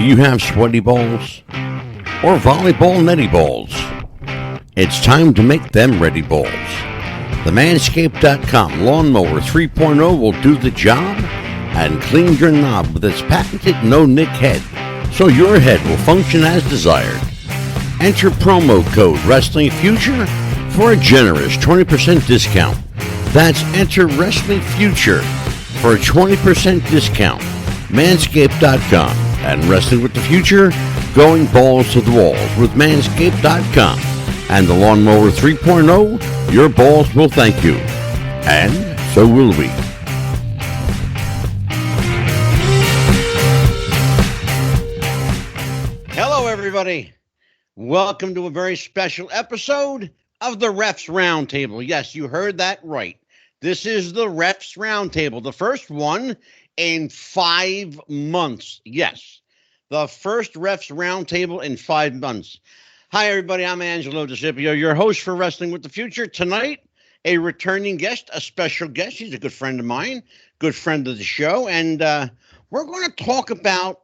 Do you have sweaty balls or volleyball netty balls? It's time to make them ready balls. The Manscaped.com Lawnmower 3.0 will do the job and clean your knob with its patented no-nick head, so your head will function as desired. Enter promo code Wrestling Future for a generous 20% discount. That's enter Wrestling Future for a 20% discount. Manscaped.com and Wrestling with the Future, going balls to the walls with Manscaped.com and the Lawnmower 3.0. Your balls will thank you, and so will we. Hello, everybody. Welcome to a very special episode of the Refs Roundtable. Yes, you heard that right. This is the Refs Roundtable, the first one in 5 months. Yes, the first Refs Roundtable in 5 months. Hi, everybody. I'm Angelo DISIPIO, your host for Wrestling with the Future. Tonight, a returning guest, a special guest. He's a good friend of mine, good friend of the show. And we're going to talk about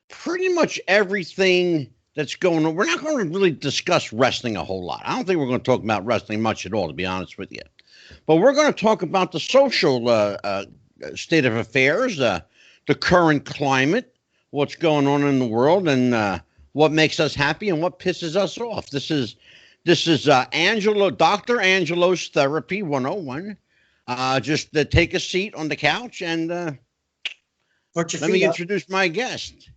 pretty much everything that's going on. We're not going to really discuss wrestling a whole lot. I don't think we're going to talk about wrestling much at all, to be honest with you. But we're going to talk about the social state of affairs, the current climate, what's going on in the world, and what makes us happy and what pisses us off. This is Angelo, Dr. Angelo's Therapy 101. Just take a seat on the couch and let me introduce my guest.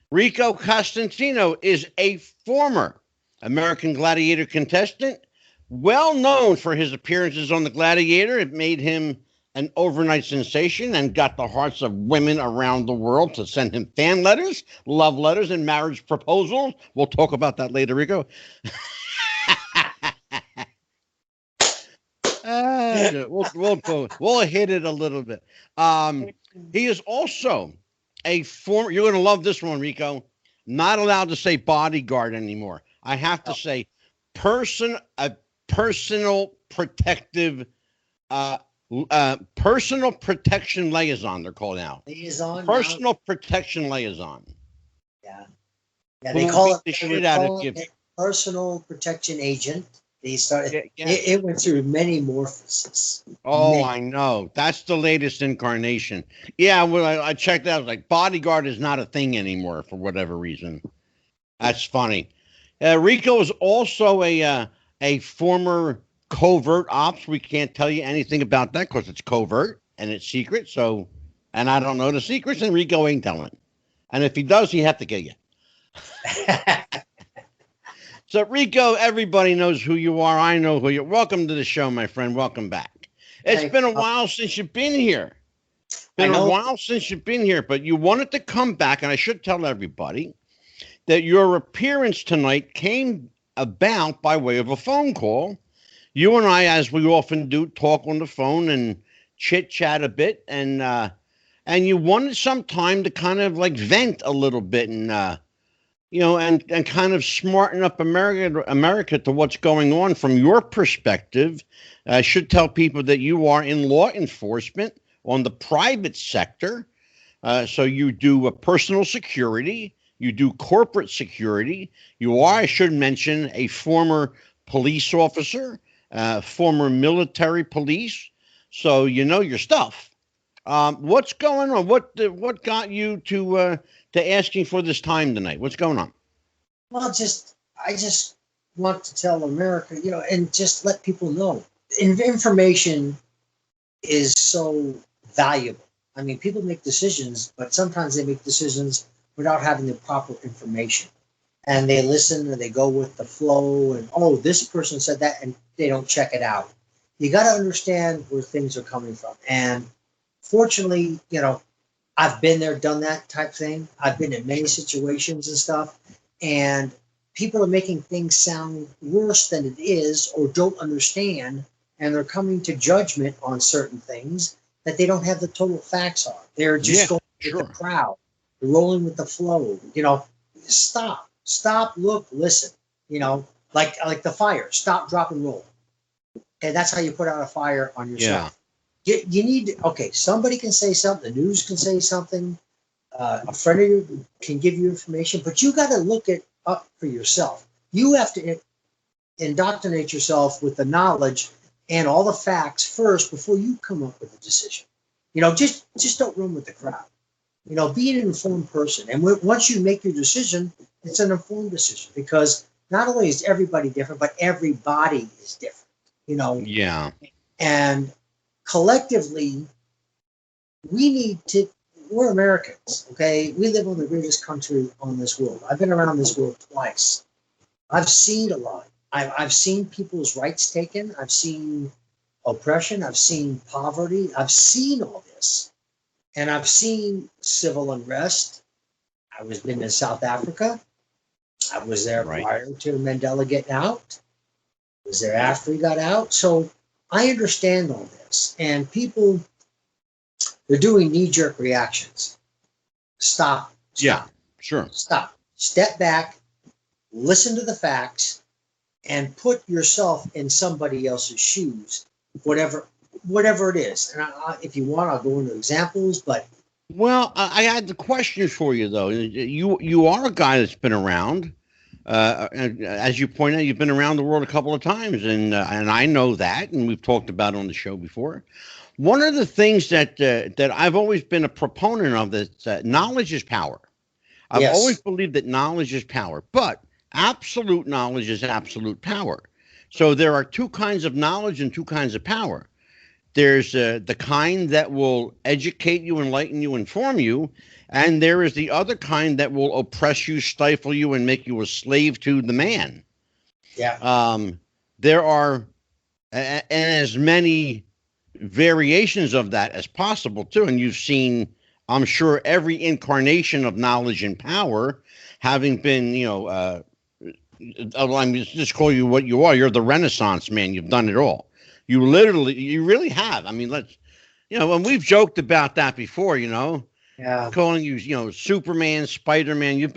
Rico Costantino is a former American Gladiator contestant, well known for his appearances on the Gladiator. It made him an overnight sensation and got the hearts of women around the world to send him fan letters, love letters, and marriage proposals. We'll talk about that later, Rico. We'll hit it a little bit. He is also a former, you're going to love this one, Rico, not allowed to say bodyguard anymore. I have to say personal protective personal protection liaison, they're called now. Personal protection liaison. Yeah. They call it personal protection agent. They started. Yeah. It went through many morphosis. Oh, I know. That's the latest incarnation. Yeah, well, I checked out. Like, bodyguard is not a thing anymore for whatever reason. That's funny. Rico is also a former covert ops. We can't tell you anything about that because it's covert and it's secret. So, and I don't know the secrets, and Rico ain't telling. And if he does, he have to get you. So, Rico, everybody knows who you are. I know who you are. Welcome to the show, my friend. Welcome back. It's been a while since you've been here. Been a while since you've been here, but you wanted to come back, and I should tell everybody that your appearance tonight came about by way of a phone call. You and I, as we often do, talk on the phone and chit-chat a bit, and you wanted some time to kind of like vent a little bit and and kind of smarten up America to what's going on from your perspective. I should tell people that you are in law enforcement on the private sector. So you do personal security, you do corporate security. You are, I should mention, a former police officer, former military police. So you know your stuff. What's going on? What got you to asking for this time tonight? What's going on? Well, I just want to tell America, and just let people know, information is so valuable. I mean, people make decisions, but sometimes they make decisions without having the proper information, and they listen and they go with the flow. And this person said that, and they don't check it out. You got to understand where things are coming from, and fortunately, I've been there, done that type thing. I've been in many situations and stuff, and people are making things sound worse than it is or don't understand, and they're coming to judgment on certain things that they don't have the total facts on. They're just going with the crowd, rolling with the flow. Stop, look, listen. Like the fire. Stop, drop, and roll. And that's how you put out a fire on yourself. You need somebody can say something, the news can say something, A friend of you can give you information, but you got to look it up for yourself. You have to indoctrinate yourself with the knowledge and all the facts first before you come up with a decision. Just don't run with the crowd. Be an informed person. And once you make your decision, it's an informed decision because not only is everybody different, but everybody is different. Yeah. And collectively, we need to. We're Americans, okay? We live on the greatest country on this world. I've been around this world twice. I've seen a lot. I've seen people's rights taken. I've seen oppression. I've seen poverty. I've seen all this. And I've seen civil unrest. I was been in South Africa. I was there prior to Mandela getting out. I was there after he got out. So I understand all this. And people, they're doing knee-jerk reactions. Stop. Yeah, sure. Stop. Step back. Listen to the facts. And put yourself in somebody else's shoes, whatever it is. And if you want, I'll go into examples. But I had the question for you though. You are a guy that's been around. As you point out, you've been around the world a couple of times, and I know that, and we've talked about it on the show before. One of the things that I've always been a proponent of is knowledge is power. I've always believed that knowledge is power, but absolute knowledge is absolute power. So there are two kinds of knowledge and two kinds of power. There's the kind that will educate you, enlighten you, inform you, and there is the other kind that will oppress you, stifle you, and make you a slave to the man. Yeah. There are as many variations of that as possible too, and you've seen, I'm sure, every incarnation of knowledge and power, having been, I'm just call you what you are. You're the Renaissance man. You've done it all. You really have. I mean, and we've joked about that before, calling you, Superman, Spider-Man. You've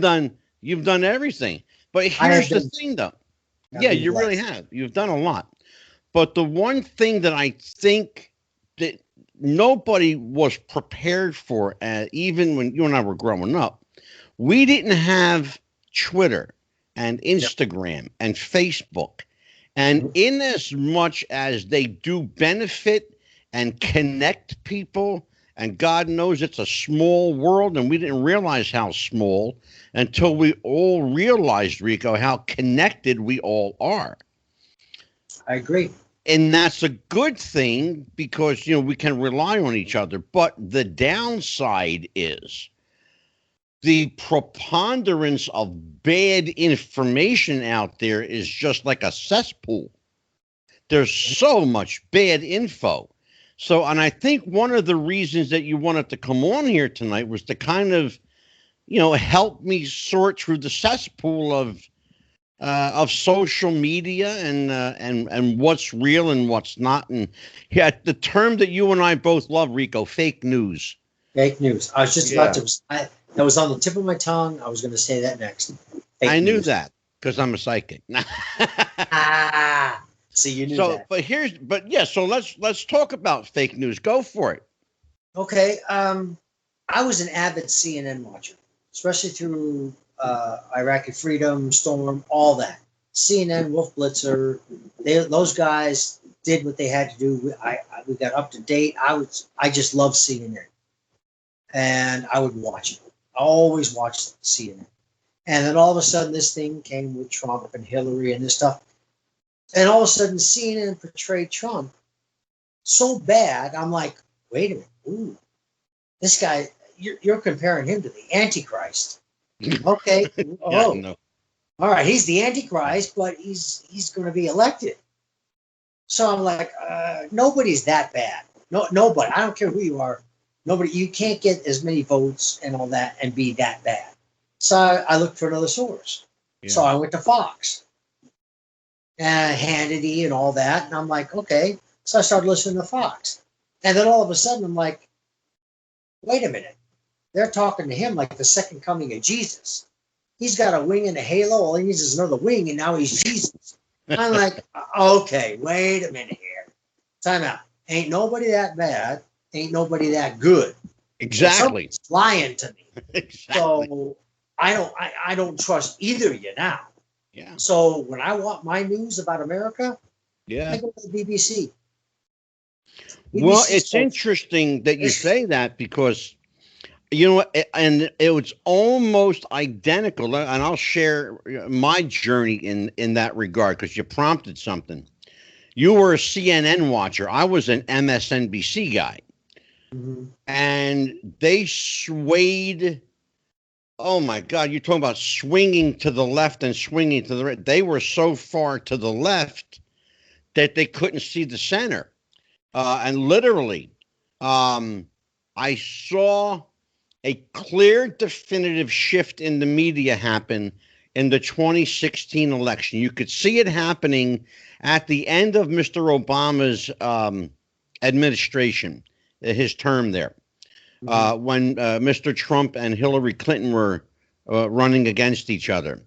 done everything. But here's the thing, though. Yeah, you really have. You've done a lot. But the one thing that I think that nobody was prepared for, even when you and I were growing up, we didn't have Twitter and Instagram and Facebook. And in as much as they do benefit and connect people, and God knows it's a small world, and we didn't realize how small until we all realized, Rico, how connected we all are. I agree. And that's a good thing because, we can rely on each other. But the downside is the preponderance of bad information out there is just like a cesspool. There's so much bad info. So, and I think one of the reasons that you wanted to come on here tonight was to kind of, help me sort through the cesspool of social media and what's real and what's not. And the term that you and I both love, Rico, fake news. Fake news. I was just about to. That was on the tip of my tongue. I was going to say that next. I knew that because I'm a psychic. So you knew that. So let's talk about fake news. Go for it. Okay. I was an avid CNN watcher, especially through Iraqi Freedom, Storm, all that. CNN, Wolf Blitzer, those guys did what they had to do. We got up to date. I just love CNN, and I would watch it. I always watched CNN. And then all of a sudden, this thing came with Trump and Hillary and this stuff. And all of a sudden, CNN portrayed Trump so bad. I'm like, wait a minute. Ooh, this guy, you're comparing him to the Antichrist. Okay. Oh, no. All right. He's the Antichrist, but he's going to be elected. So I'm like, nobody's that bad. No, nobody. I don't care who you are. Nobody. You can't get as many votes and all that and be that bad. So I looked for another source. Yeah. So I went to Fox and Hannity and all that. And I'm like, okay. So I started listening to Fox. And then all of a sudden, I'm like, wait a minute. They're talking to him like the second coming of Jesus. He's got a wing and a halo. All he needs is another wing, and now he's Jesus. I'm like, okay, wait a minute here. Time out. Ain't nobody that bad. Ain't nobody that good. Well, Exactly. somebody's lying to me. Exactly. So I don't trust either of you now. Yeah. So when I want my news about America, Yeah. I go to the BBC. Well, BBC it's Sports. interesting that you It's, say that because and it was almost identical. And I'll share my journey in that regard because you prompted something. You were a CNN watcher. I was an MSNBC guy, Mhm. and they swayed. Oh my God, you're talking about swinging to the left and swinging to the right. They were so far to the left that they couldn't see the center. And literally, I saw a clear, definitive shift in the media happen in the 2016 election. You could see it happening at the end of Mr. Obama's administration, his term there, Mhm. when Mr. Trump and Hillary Clinton were running against each other.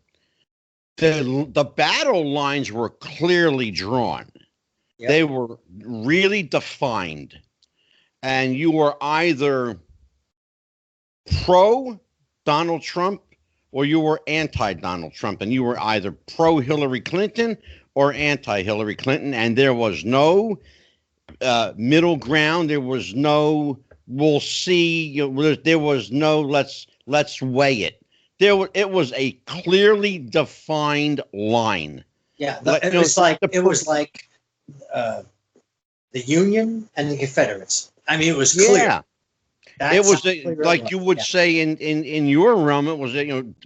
The battle lines were clearly drawn. They Yep. were really defined, and you were either pro Donald Trump or you were anti Donald Trump, and you were either pro Hillary Clinton or anti Hillary Clinton, and there was no middle ground. There was no we'll see. There was no let's weigh it. It was a clearly defined line. Yeah. Let It you know was like the it was like uh, the Union and the Confederates. I mean, it was clear. yeah. It That's how was clear it like was. you would Yeah. say in your realm. It was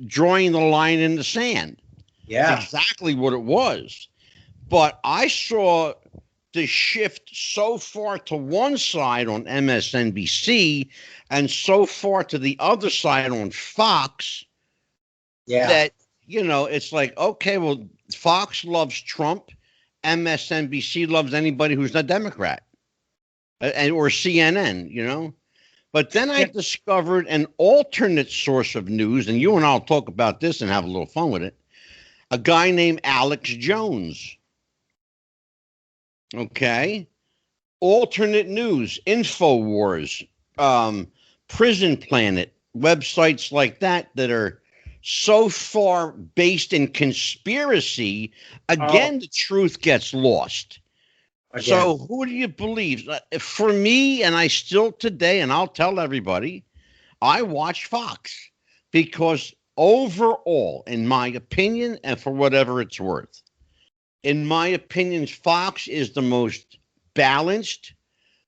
drawing the line in the sand. It's Yeah. exactly what it was. But I saw the shift so far to one side on MSNBC and so far to the other side on Fox Yeah. that, it's like, okay, well, Fox loves Trump. MSNBC loves anybody who's not Democrat or CNN. But then I Yeah. discovered an alternate source of news, and you and I'll talk about this and have a little fun with it. A guy named Alex Jones. Okay. Alternate news, InfoWars, Prison Planet, websites like that are so far based in conspiracy. Oh, Again, the truth gets lost. again. So who do you believe? For me, and I still today, and I'll tell everybody, I watch Fox because overall, in my opinion, and for whatever it's worth, in my opinion, Fox is the most balanced,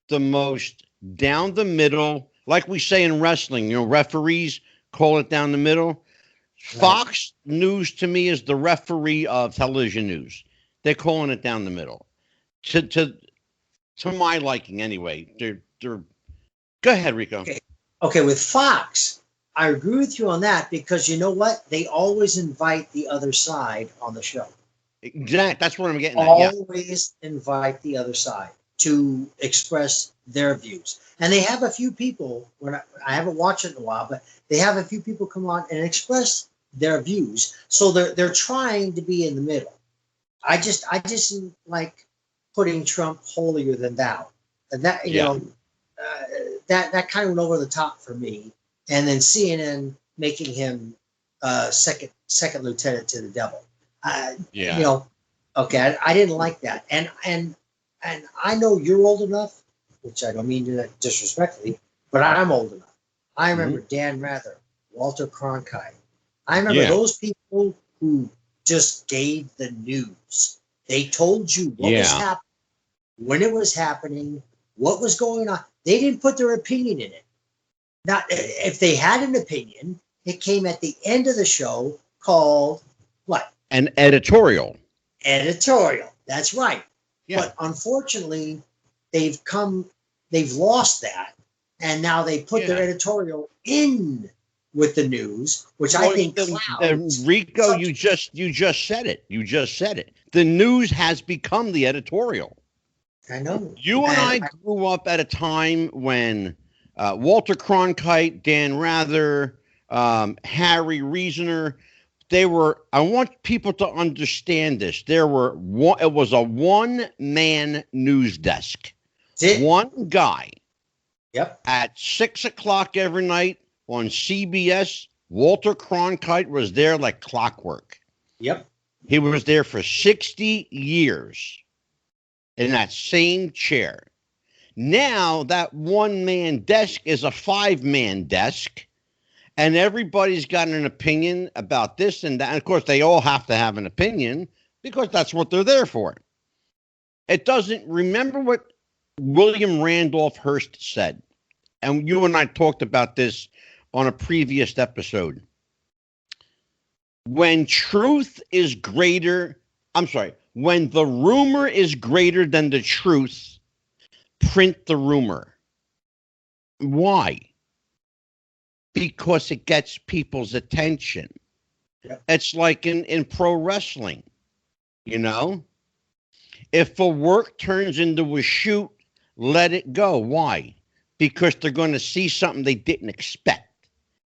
the most down the middle, like we say in wrestling, referees call it down the middle. Right. Fox News to me is the referee of television news. They're calling it down the middle. To my liking anyway. They're Go ahead, Rico. Okay. Okay. With Fox, I agree with you on that because you know what? They always invite the other side on the show. Exactly. That's what I'm getting at. Yeah. Always invite the other side to express their views. And they have a few people, when I haven't watched it in a while, but they have a few people come on and express their views. So they're trying to be in the middle. I just like putting Trump holier than thou. And that, Yeah. that kind of went over the top for me. And then CNN making him second lieutenant to the devil. You Yeah. know, okay, I didn't like that, and I know you're old enough, which I don't mean to disrespectfully, but I'm old enough. I Hmm. remember Dan Rather, Walter Cronkite. I remember Yeah. those people who just gave the news. They told you what was Yeah. happening, when it was happening, what was going on. They didn't put their opinion in it. Not if they had an opinion, it came at the end of the show called what? An editorial. Editorial. That's right. Yeah. But unfortunately, they've come, they've lost that, and now they put their Yeah. editorial in with the news, which I Well, think clouds Rico, you substance. just said it. You just said it. The news has become the editorial. I know, You and and I grew up at a time when Walter Cronkite, Dan Rather, Harry Reasoner, they were. I want people to understand this. It was a one-man news desk, it one guy. Yep. At 6 o'clock every night on CBS, Walter Cronkite was there like clockwork. Yep. He was there for 60 years in that same chair. Now that one-man desk is a five-man desk, and everybody's got an opinion about this and that. And of course, they all have to have an opinion because that's what they're there for. It doesn't, remember what William Randolph Hearst said, and you and I talked about this on a previous episode. When truth is greater, I'm sorry, when the rumor is greater than the truth, print the rumor. Why? Because it gets people's attention. Yep. It's like in pro wrestling, you know? If a work turns into a shoot, let it go. Why? Because they're going to see something they didn't expect.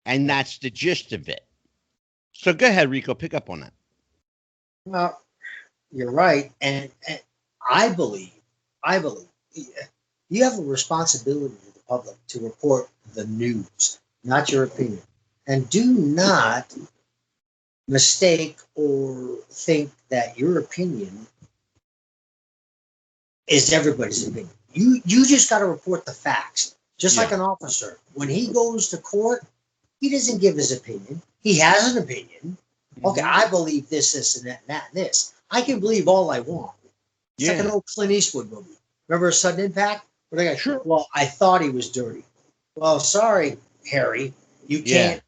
And that's the gist of it. So go ahead, Rico, pick up on that. Well, you're right. And I believe you have a responsibility to the public to report the news, not your opinion. And do not mistake or think that your opinion is everybody's opinion. You just got to report the facts. Just like an officer, when he goes to court, he doesn't give his opinion. He has an opinion. Okay, I believe this, and that, and this. I can believe all I want. It's like an old Clint Eastwood movie. Remember Sudden Impact? Where they go, Sure. well, I thought he was dirty. Well, sorry, Harry. You can't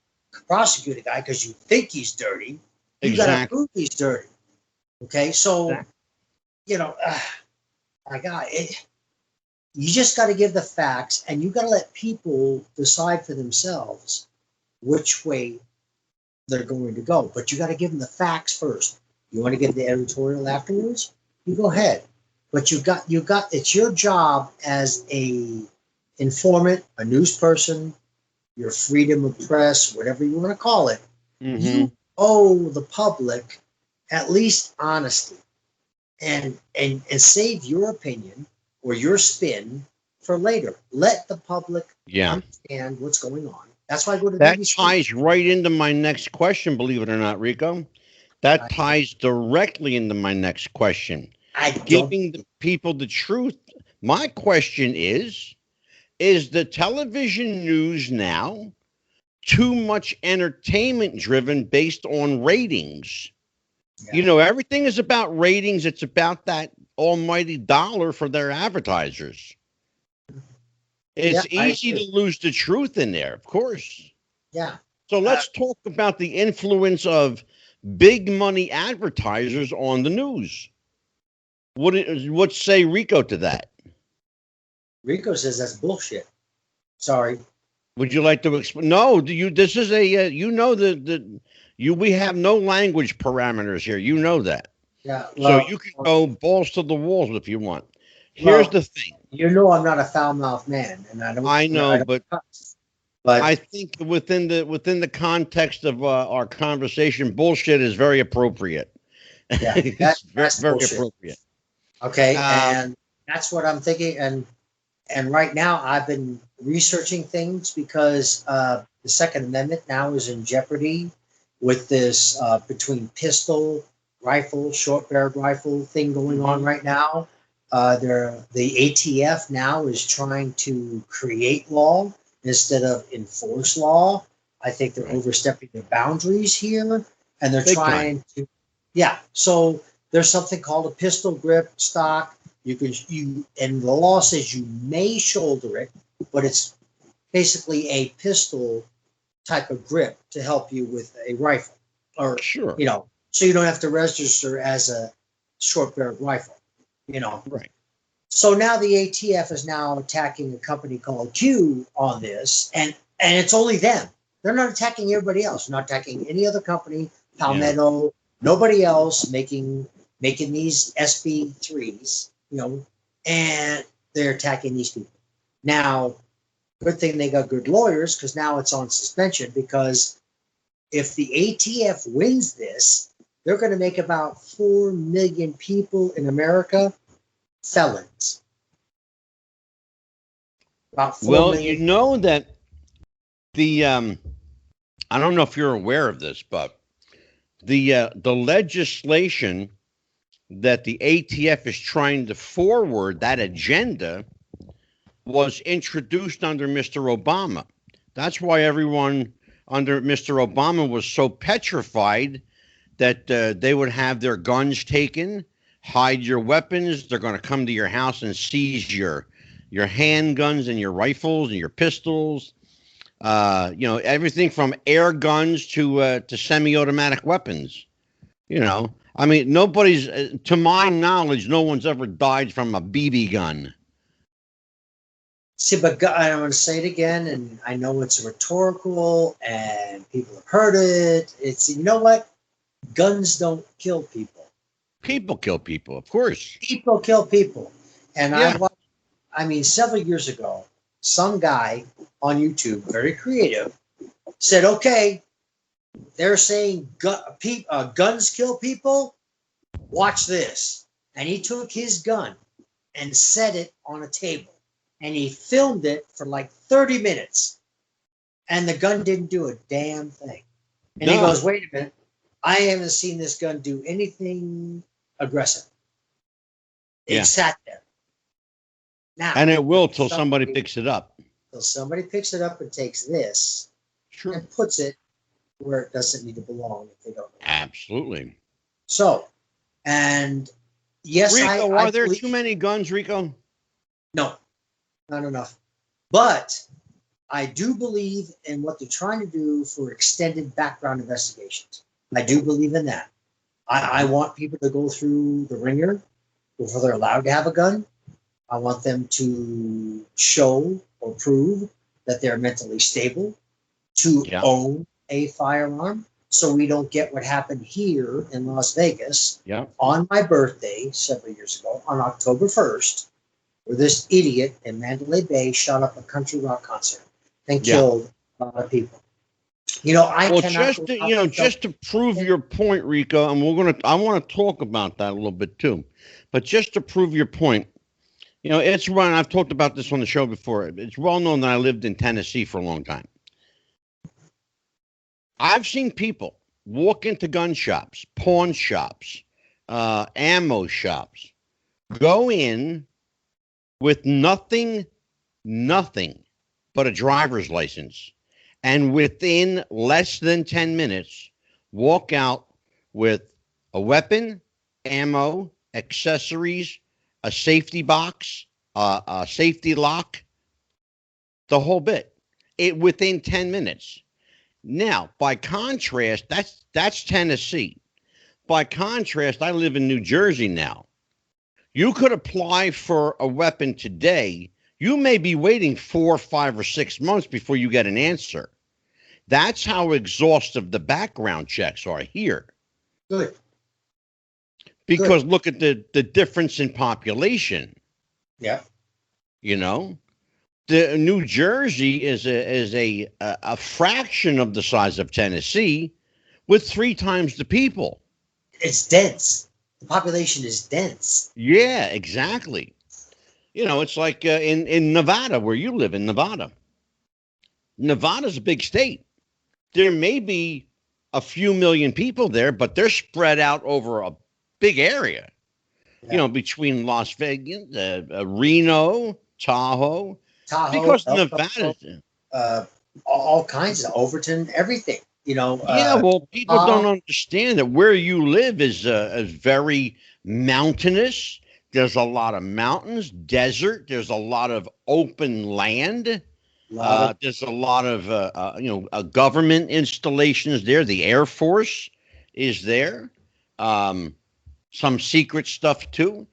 prosecute a guy because you think he's dirty. You got to prove he's dirty. Okay, so, my God, you just got to give the facts, and you got to let people decide for themselves which way they're going to go. But you got to give them the facts first. You want to give the editorial afterwards? You go ahead. But you got. It's your job as a informant, a news person, your freedom of press, whatever you want to call it. You owe the public at least honesty, and save your opinion or your spin for later. Let the public understand what's going on. That's why I go to that BBC. ties right into my next question, believe it or not, Rico. That ties directly into my next question. Giving the people the truth. My question is the television news now too much entertainment driven based on ratings? You know, everything is about ratings. It's about that almighty dollar for their advertisers. It's easy to lose the truth in there, of course. Yeah. So let's talk about the influence of big money advertisers on the news. What say Rico to that? Rico says that's bullshit. Sorry. Would you like to explain? No, this is a we have no language parameters here. You know that. Yeah. Well, so you can go balls to the walls if you want. Here's the thing. You know I'm not a foul-mouthed man, and I don't. I know, but I think within the context of our conversation, bullshit is very appropriate. Yeah, it's very appropriate. Okay, and that's what I'm thinking. And right now, I've been researching things because the Second Amendment now is in jeopardy with this between pistol, rifle, short-barreled rifle thing going on right now. The ATF now is trying to create law instead of enforce law. I think they're overstepping their boundaries here, and they're trying to. Yeah, so there's something called a pistol grip stock. And the law says you may shoulder it, but it's basically a pistol type of grip to help you with a rifle, or so you don't have to register as a short-barreled rifle. Right. So now the ATF is now attacking a company called Q on this, and it's only them. They're not attacking everybody else. They're not attacking any other company, Palmetto, nobody else making these SB3s, and they're attacking these people. Now, good thing they got good lawyers, because now it's on suspension, because if the ATF wins this, they're going to make about 4 million people in America felons. About 4 Well, million. you know that the I don't know if you're aware of this, but the legislation that the ATF is trying to forward, that agenda, was introduced under Mr. Obama. That's why everyone under Mr. Obama was so petrified that they would have their guns taken, hide your weapons. They're going to come to your house and seize your handguns and your rifles and your pistols. Everything from air guns to semi-automatic weapons. I mean, nobody's, to my knowledge, no one's ever died from a BB gun. See, but I'm going to say it again, and I know it's rhetorical, and people have heard it. It's, you know what? Guns don't kill people. People kill people, of course. People kill people. And Yeah. several years ago, some guy on YouTube, very creative, said, okay, they're saying guns kill people. Watch this. And he took his gun and set it on a table. And he filmed it for like 30 minutes. And the gun didn't do a damn thing. And he goes, wait a minute. I haven't seen this gun do anything aggressive. It sat there. Now, and it will till somebody picks it up. Till somebody picks it up and takes this and puts it where it doesn't need to belong if they don't know. Absolutely. So, and yes, Rico, are there too many guns, Rico? No, not enough. But I do believe in what they're trying to do for extended background investigations. I do believe in that. I want people to go through the ringer before they're allowed to have a gun. I want them to show or prove that they're mentally stable to own a firearm, so we don't get what happened here in Las Vegas on my birthday several years ago on October 1st, where this idiot in Mandalay Bay shot up a country rock concert and killed a lot of people. Just to prove your point, Rico, and I want to talk about that a little bit too, but just to prove your point, it's run. I've talked about this on the show before. It's well known that I lived in Tennessee for a long time. I've seen people walk into gun shops, pawn shops, ammo shops, go in with nothing but a driver's license, and within less than 10 minutes, walk out with a weapon, ammo, accessories, a safety box, a safety lock, the whole bit. It within 10 minutes. Now, by contrast, that's Tennessee. By contrast, I live in New Jersey now. You could apply for a weapon today. You may be waiting 4, 5, or 6 months before you get an answer. That's how exhaustive the background checks are here. Good. Because look at the difference in population. Yeah. The New Jersey is a fraction of the size of Tennessee, with 3 times the people. It's dense. The population is dense. Yeah, exactly. It's like in Nevada, where you live in Nevada. Nevada's a big state. There may be a few million people there, but they're spread out over a big area. Between Las Vegas, Reno, Tahoe, because Nevada, all kinds of Overton, everything. Well, people don't understand that where you live is very mountainous. There's a lot of mountains, desert. There's a lot of open land. There's a lot of government installations there. The Air Force is there. Some secret stuff too.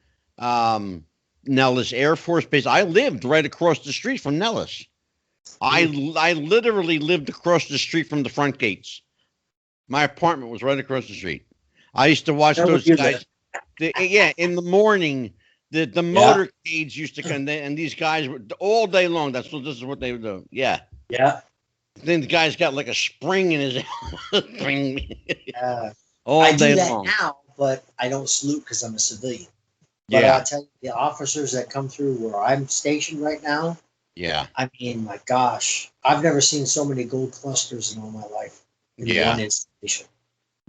Nellis Air Force Base. I lived right across the street from Nellis. I literally lived across the street from the front gates. My apartment was right across the street. I used to watch those guys. In the morning, the motorcades used to come, and these guys were all day long. This is what they would do. Yeah. Yeah. Then the guy's got like a spring in his spring. I do that now, but I don't salute because I'm a civilian. But I'll tell you, the officers that come through where I'm stationed right now, Yeah. I mean, my gosh, I've never seen so many gold clusters in all my life in one Yeah. installation.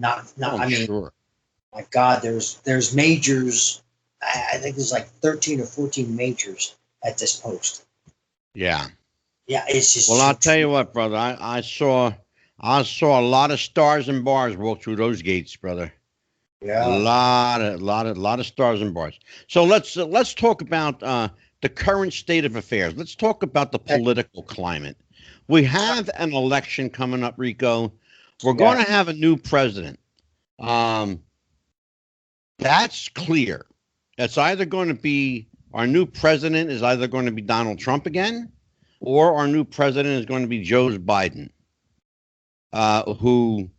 Oh, I I'm mean, sure. my God, there's majors. I think there's like 13 or 14 majors at this post. Yeah. Yeah, it's Well, I'll just tell you what, brother. I saw a lot of stars and bars walk through those gates, brother. A yeah. lot of stars and bars. So let's talk about the current state of affairs. Let's talk about the political climate. We have an election coming up, Rico. We're going Yeah. to have a new president. Um, that's clear. It's either going to be our new president is either going to be Donald Trump again, or our new president is going to be Joe Biden. Who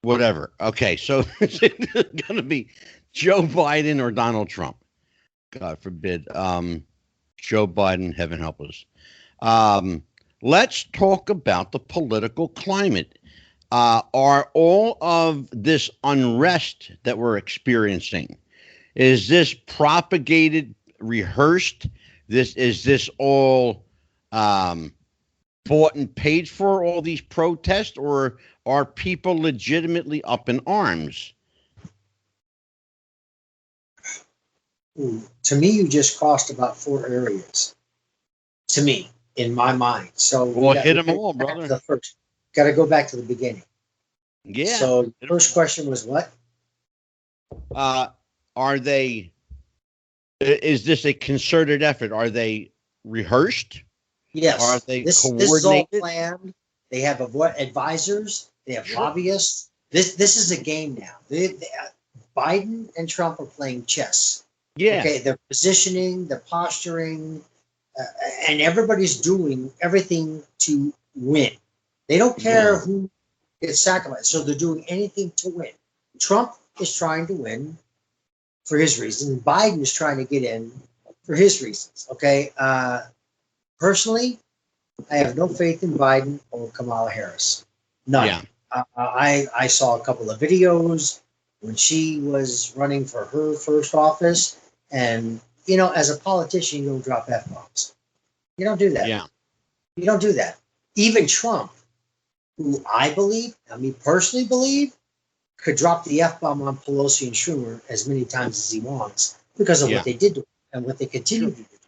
whatever. Okay, so it's going to be Joe Biden or Donald Trump. God forbid. Joe Biden, heaven help us. Um, let's talk about the political climate. Are all of this unrest that we're experiencing, is this propagated, rehearsed? This all um, bought and paid for, all these protests, or are people legitimately up in arms? To me, you just crossed about four areas. To me, in my mind. So Well, hit we them got to all, go back to brother. the first. Got to go back to the beginning. Yeah. So first question was what? Uh, are they? Is this a concerted effort? Are they rehearsed? Are Yes, they this is all coordinated? planned. They have advisors. They have Sure. lobbyists. This is a game now. Biden and Trump are playing chess. Yeah. Okay, they're positioning, they're posturing, uh, and everybody's doing everything to win. They don't care Yeah. who gets sacrificed, so they're doing anything to win. Trump is trying to win for his reasons. Biden is trying to get in for his reasons. Okay, personally, I have no faith in Biden or Kamala Harris. None. Yeah. I saw a couple of videos when she was running for her first office, and as a politician, you don't drop f bombs. You don't do that. Yeah. You don't do that. Even Trump, who I mean personally believe, could drop the f bomb on Pelosi and Schumer as many times as he wants because of what Yeah. they did to him and what they continue Sure. to do.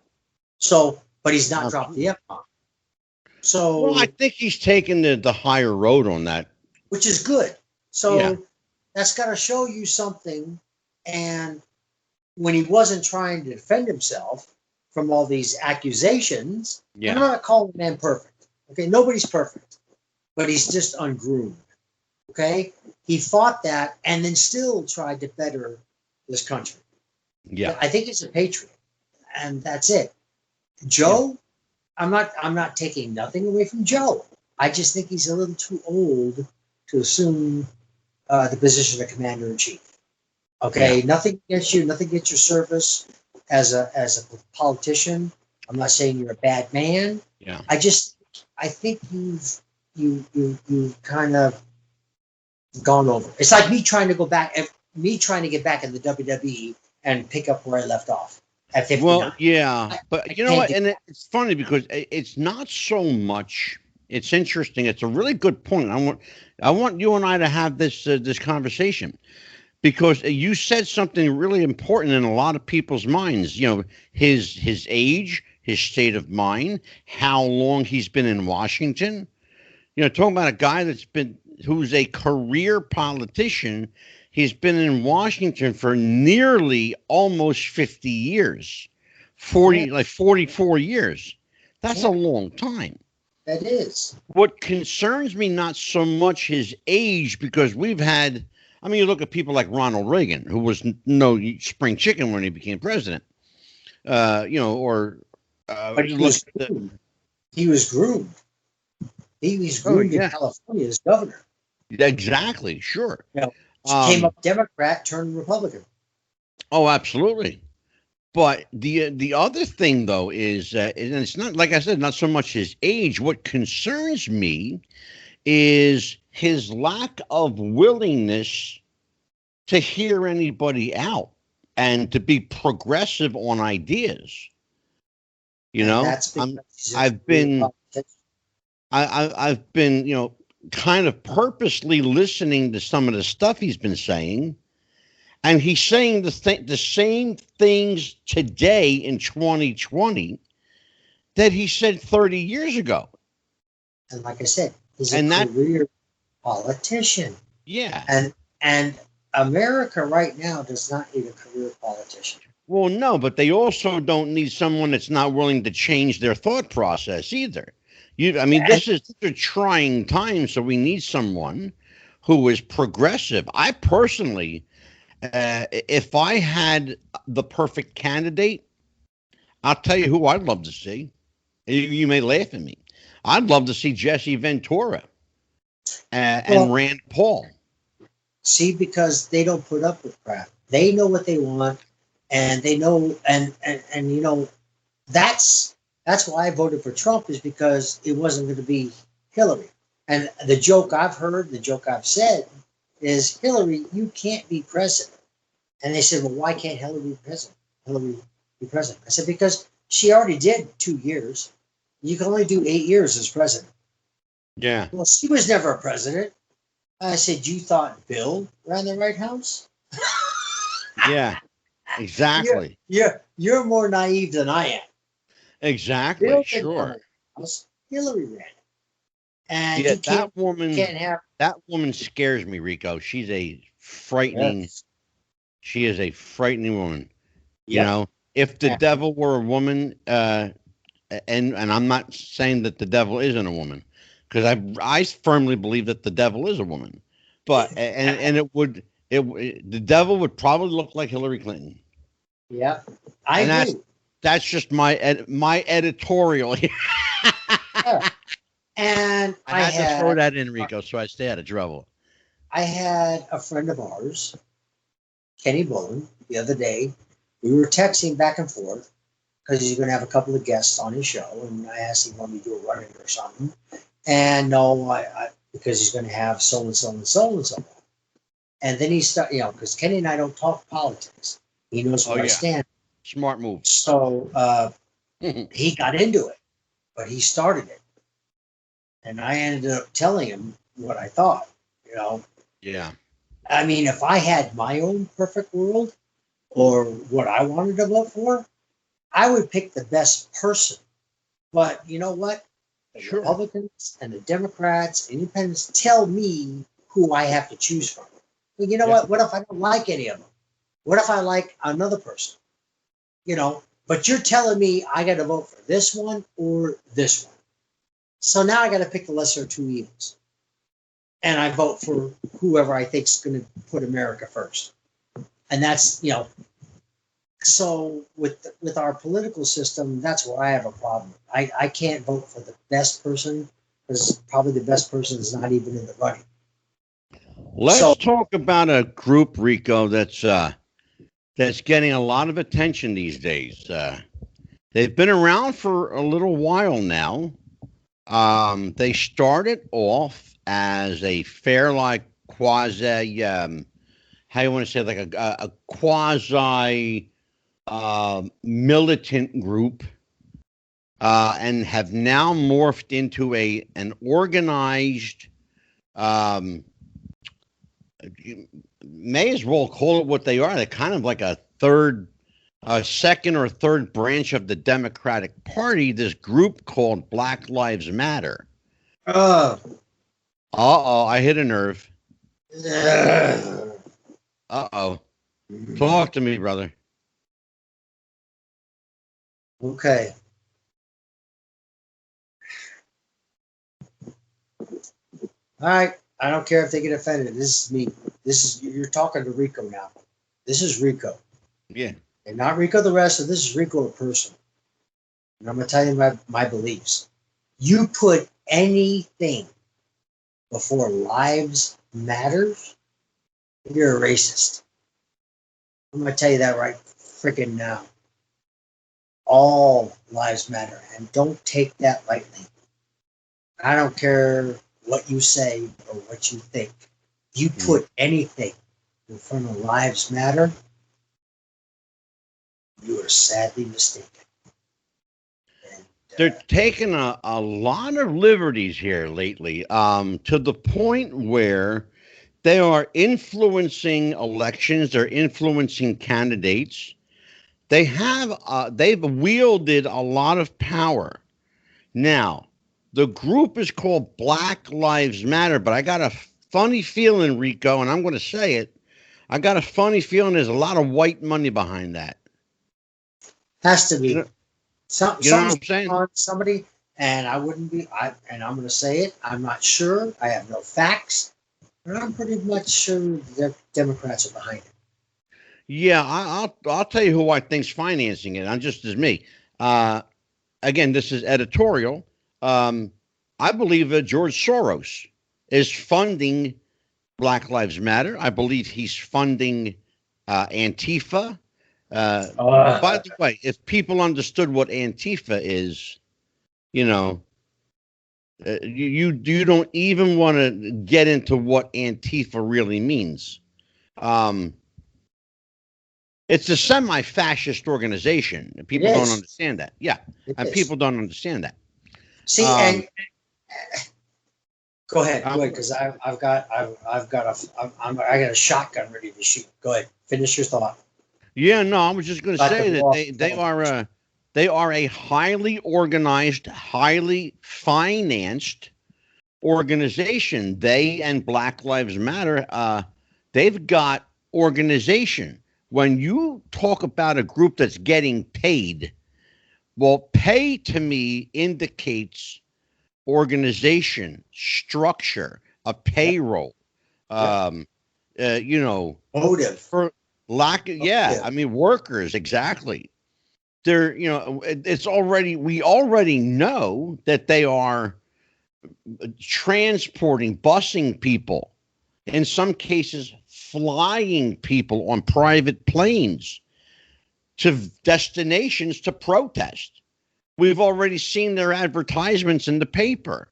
So, but he's not dropped the Absolutely. f bomb. Well, I So think he's taken the higher road on that. which is good. Yeah. So that's got to show you something. And when he wasn't trying to defend himself from all these accusations, and I'm Yeah. not calling the man perfect. Okay, nobody's perfect, but he's just ungroomed. Okay, he fought that and then still tried to better this country. Yeah. I think he's a patriot, and that's it. Yeah. Joe, I'm not taking nothing away from Joe. I just think he's a little too old to assume the position of commander in chief. Yeah. Okay, nothing against you, nothing against your service as a politician. I'm not saying you're a bad man. Yeah. I think you've kind of gone over. It's like me trying to get back in the WWE and pick up where I left off at Well, 59. yeah, I but you know can't what? get And back. it's funny because it's not so much. It's interesting. It's a really good point. I want you and I to have this conversation because you said something really important in a lot of people's minds. His age, his state of mind, how long he's been in Washington. Talking about a guy who's a career politician. He's been in Washington for nearly almost 50 years, Yeah, 44 years. That's a yeah, long time. that is. What concerns me, not so much his age, because I mean, you look at people like Ronald Reagan, who was no spring chicken when he became president, or But you look at he was groomed. He was oh, groomed in yeah, California as governor. exactly, sure. You know, came Um, up Democrat, turned Republican. oh, absolutely. But the other thing though is, and it's not like I said, not so much his age. What concerns me is his lack of willingness to hear anybody out and to be progressive on ideas. You And know, that's because she's a I've career been, politician. I've been, kind of purposely listening to some of the stuff he's been saying, and he's saying the same things today in 2020 that he said 30 years ago. And like I said, he's a And that, career politician. yeah. And America right now does not need a career politician. Well, no, but they also don't need someone that's not willing to change their thought process either. I mean, And these are trying times, so we need someone who is progressive. I personally, if I had the perfect candidate, I'll tell you who I'd love to see. You may laugh at me. I'd love to see Jesse Ventura and well, Rand Paul. see, because they don't put up with crap. They know what they want, and they know, and that's why I voted for Trump, is because it wasn't going to be Hillary. And the joke I've heard, the joke I've said, is Hillary, you can't be president. And they said, well, why can't Hillary be president? Hillary be president? I said, because she already did 2 years. You can only do 8 years as president. Yeah. Well, she was never a president. I said, you thought Bill ran the White House? Yeah. Exactly. You're more naive than I am. Exactly. Bill didn't run Sure. the White House. Hillary ran it. And Yeah, you can't have. that woman scares me, Rico. Yes. She is a frightening woman. You Yep. know, if the Yeah. devil were a woman, and I'm not saying that the devil isn't a woman, because I firmly believe that the devil is a woman, but and the devil would probably look like Hillary Clinton, Yep. I and agree. that's just my editorial here. Yeah. And I had to throw that in, Rico, so I stay out of trouble. I had a friend of ours, Kenny Bullen, the other day. We were texting back and forth because he's going to have a couple of guests on his show, and I asked him when we do a running or something. And no, because he's going to have so and so and so and so. And then he started, because Kenny and I don't talk politics. He knows where I stand. Smart move. So he got into it, but he started it. And I ended up telling him what I thought, Yeah. I mean, if I had my own perfect world or what I wanted to vote for, I would pick the best person. But you know what? The Sure. Republicans and the Democrats, independents tell me who I have to choose from. Well, you know what? What if I don't like any of them? What if I like another person? But you're telling me I got to vote for this one or this one. So now I got to pick the lesser of two evils. And I vote for whoever I think is going to put America first. And that's, so with our political system, that's where I have a problem. I can't vote for the best person because probably the best person is not even in the running. Let's talk about a group, Rico, that's getting a lot of attention these days. They've been around for a little while now. They started off as a fair, like quasi, how you want to say, like a quasi militant group, and have now morphed into an organized. You may as well call it what they are. They're kind of like a second or third branch of the Democratic Party. This group called Black Lives Matter. I hit a nerve. Talk to me, brother. Okay. All right. I don't care if they get offended. This is me. You're talking to Rico now. This is Rico. Yeah. And not Rico the rest, of this is Rico a person. And I'm going to tell you my beliefs. You put anything before lives matters, you're a racist. I'm going to tell you that right freaking now. All lives matter, and don't take that lightly. I don't care what you say or what you think. You put anything in front of lives matter, you are sadly mistaken. they're taking a lot of liberties here lately, to the point where they are influencing elections. They're influencing candidates. They've wielded a lot of power. Now, the group is called Black Lives Matter, but I got a funny feeling, Rico, and I'm going to say it. I got a funny feeling there's a lot of white money behind that. Has to You be. know, you know what Something's I'm saying? on somebody, and I wouldn't be. And I'm going to say it. I'm not sure. I have no facts, but I'm pretty much sure the Democrats are behind it. Yeah, I'll tell you who I think's financing it. I'm just as me. Uh, Again, this is editorial. I believe that George Soros is funding Black Lives Matter. I believe he's funding Antifa. By the way, if people understood what Antifa is, you know, you don't even want to get into what Antifa really means. Um, it's a semi-fascist organization. It People don't is. understand that. Yeah, It and is. people don't understand that. See, Um, and go ahead, um, because I've got I got a shotgun ready to shoot. Go ahead, finish your thought. yeah, no, I was just going to About to say that blow off the they are a highly organized, highly financed organization. They and Black Lives Matter, they've got organization. When you talk about a group that's getting paid, well, pay to me indicates organization, structure, a Yep, payroll. yep. Um, you know, Motive. for lack of, yeah, Motive. I mean, workers, exactly. They're, it's already, we already know that they are transporting, busing people, in some cases, flying people on private planes to destinations to protest. We've already seen their advertisements in the paper.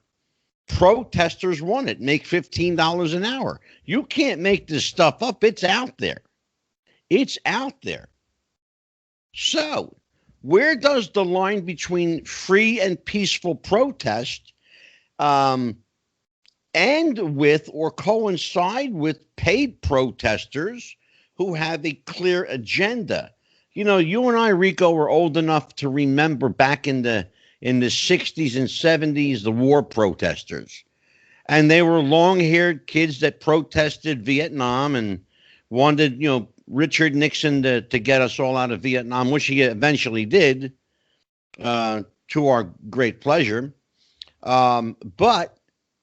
Protesters want it, make $15 an hour. You can't make this stuff up. It's out there. It's out there. So, where does the line between free and peaceful protest um, end with or coincide with paid protesters who have a clear agenda? You know, you and I, Rico, were old enough to remember back in the 60s and 70s, the war protesters. And they were long-haired kids that protested Vietnam and wanted, Richard Nixon to get us all out of Vietnam, which he eventually did, to our great pleasure. But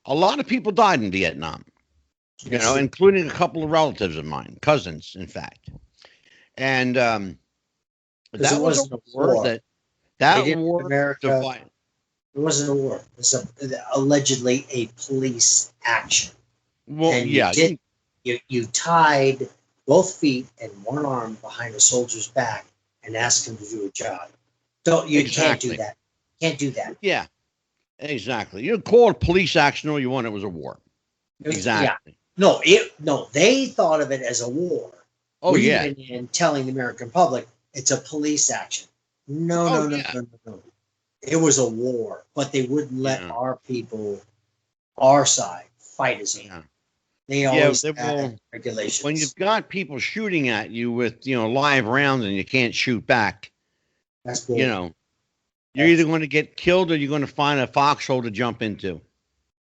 a lot of people died in Vietnam, Yes, including a couple of relatives of mine, cousins, in fact. And because it that was a wasn't a war war. They that did war America. divided. It wasn't a war. It's allegedly a police action, Well, and you yeah, did you tied both feet and one arm behind a soldier's back and asked him to do a job. Don't you can't do exactly. that. Can't do that. Yeah, exactly. You call it police action all you want. It was a war. Yeah. Exactly. No, they thought of it as a war. Oh We yeah. went in telling the American public it's a police action. No, Oh no, no, yeah. no, no, no. It was a war, but they wouldn't let Yeah. our people, our side, fight as a war. Yeah. They Yeah. always Well, had when you've regulations. got people shooting at you with live rounds and you can't shoot back, That's you bull. know, you're either That's going to get killed or you're going to find a foxhole to jump into.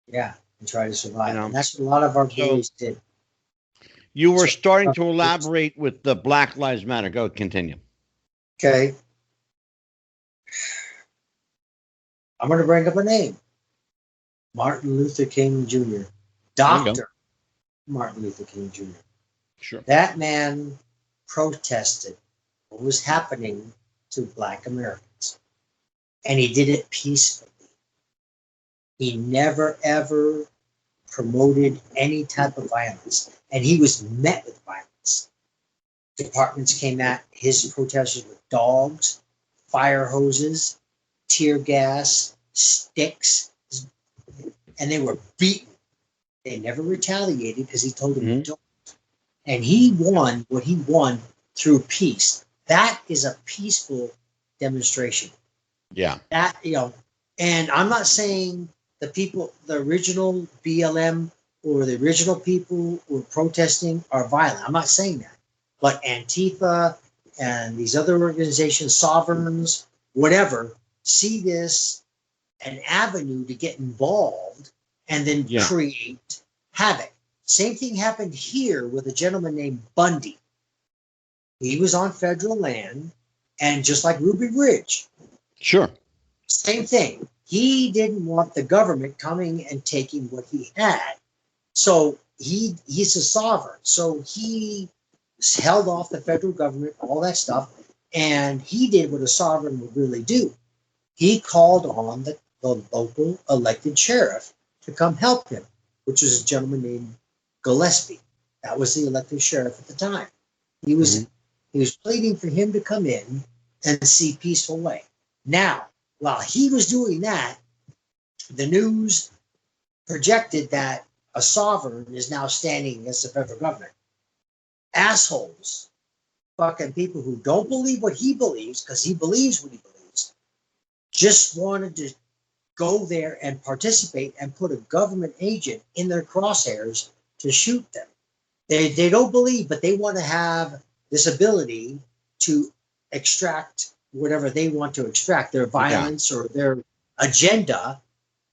yeah, and try to You survive. And know. that's what a lot of our So boys did. you were So starting to elaborate with the Black Lives Matter. Go continue. okay, I'm going to bring up a name: Martin Luther King Jr. There you go. Doctor Martin Luther King Jr. Sure. That man protested what was happening to Black Americans, and he did it peacefully. He never ever promoted any type of violence, and he was met with violence. Departments came at his protesters with dogs, fire hoses, tear gas, sticks, and they were beaten. They never retaliated because he told them Mhm. don't. And he won what he won through peace. That is a peaceful demonstration. Yeah. That, and I'm not saying the people, the original BLM or the original people who are protesting are violent. I'm not saying that. But Antifa and these other organizations, sovereigns, whatever, see this an avenue to get involved and then Yeah. create havoc. Same thing happened here with a gentleman named Bundy. He was on federal land, and just like Ruby Ridge, Sure. same thing. He didn't want the government coming and taking what he had. So he's a sovereign. So he held off the federal government, all that stuff, and he did what a sovereign would really do. He called on the local elected sheriff to come help him, which was a gentleman named Gillespie. That was the elected sheriff at the time. He was Mhm. he was pleading for him to come in and see peaceful way. Now, while he was doing that, the news projected that a sovereign is now standing against the federal government. Assholes, fucking people who don't believe what he believes because he believes what he believes, just wanted to go there and participate and put a government agent in their crosshairs to shoot them. They don't believe, but they want to have this ability to extract whatever they want to extract, their Yeah. violence or their agenda,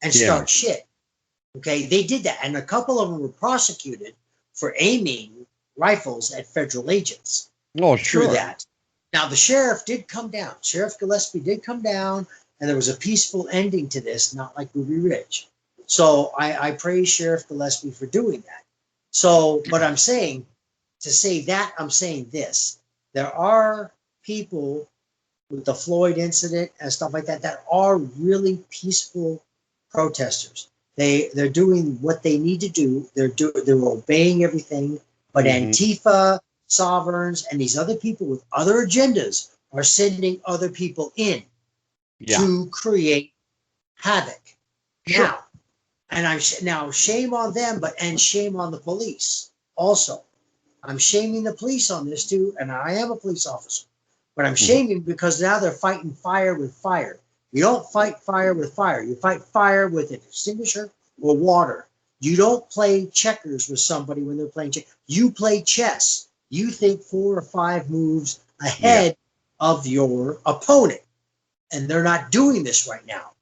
and Yeah. start shit. Okay, they did that, and a couple of them were prosecuted for aiming rifles at federal agents Oh, through sure. that. Now, the sheriff did come down. Sheriff Gillespie did come down, and there was a peaceful ending to this, not like Ruby Ridge. So I praise Sheriff Gillespie for doing that. So, but I'm saying, to say that, I'm saying this. There are people with the Floyd incident and stuff like that that are really peaceful protesters. They're doing what they need to do. They're obeying everything. But Hmm. Antifa, sovereigns, and these other people with other agendas are sending other people in Yeah. to create havoc. Sure. Now, and now shame on them, and shame on the police also. I'm shaming the police on this too, and I am a police officer. But I'm Hmm. shaming because now they're fighting fire with fire. You don't fight fire with fire. You fight fire with an extinguisher or water. You don't play checkers with somebody when they're playing chess. You play chess. You think 4 or 5 moves Yeah. ahead of your opponent. And they're not doing this right now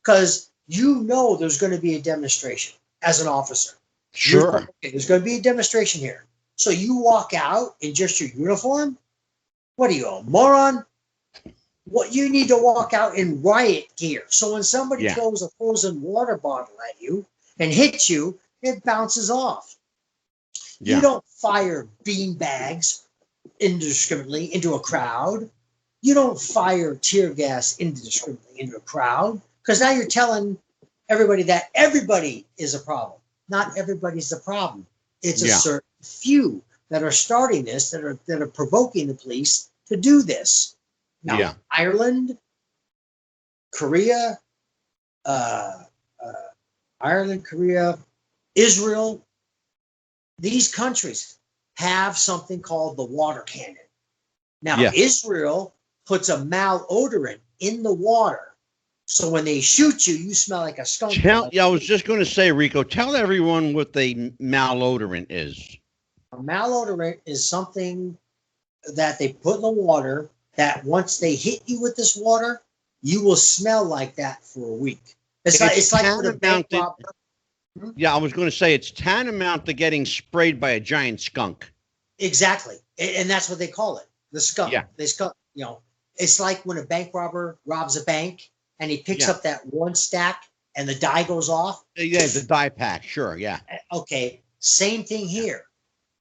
because there's going to be a demonstration as an officer. Sure. Okay, there's going to be a demonstration here. So you walk out in just your uniform? What are you, a moron? What, you need to walk out in riot gear. So when somebody Yeah. throws a frozen water bottle at you and hits you, it bounces off. You Yeah. don't fire bean bags indiscriminately into a crowd. You don't fire tear gas indiscriminately into a crowd because now you're telling everybody that everybody is a problem. Not everybody's the problem. It's a Yeah. certain few that are starting this, that are provoking the police to do this. Now, Yeah. Ireland, Korea, uh, uh, Ireland, Korea, Israel, these countries have something called the water cannon. Now, Yes. Israel puts a malodorant in the water. So when they shoot you, you smell like a skunk for Tell. like Yeah. I a was week. just going to say, Rico. Tell everyone what the malodorant is. A malodorant is something that they put in the water that once they hit you with this water, you will smell like that for a week. It's It's like when a bank tantamount to. robber. Hmm? Yeah, I was going to say it's tantamount to getting sprayed by a giant skunk. Exactly, and that's what they call it, the skunk. Yeah. They skunk. It's like when a bank robber robs a bank and he picks Yeah. up that one stack and the die goes off. Yeah. The dye pack. Sure. Yeah. Okay, same thing Yeah. here.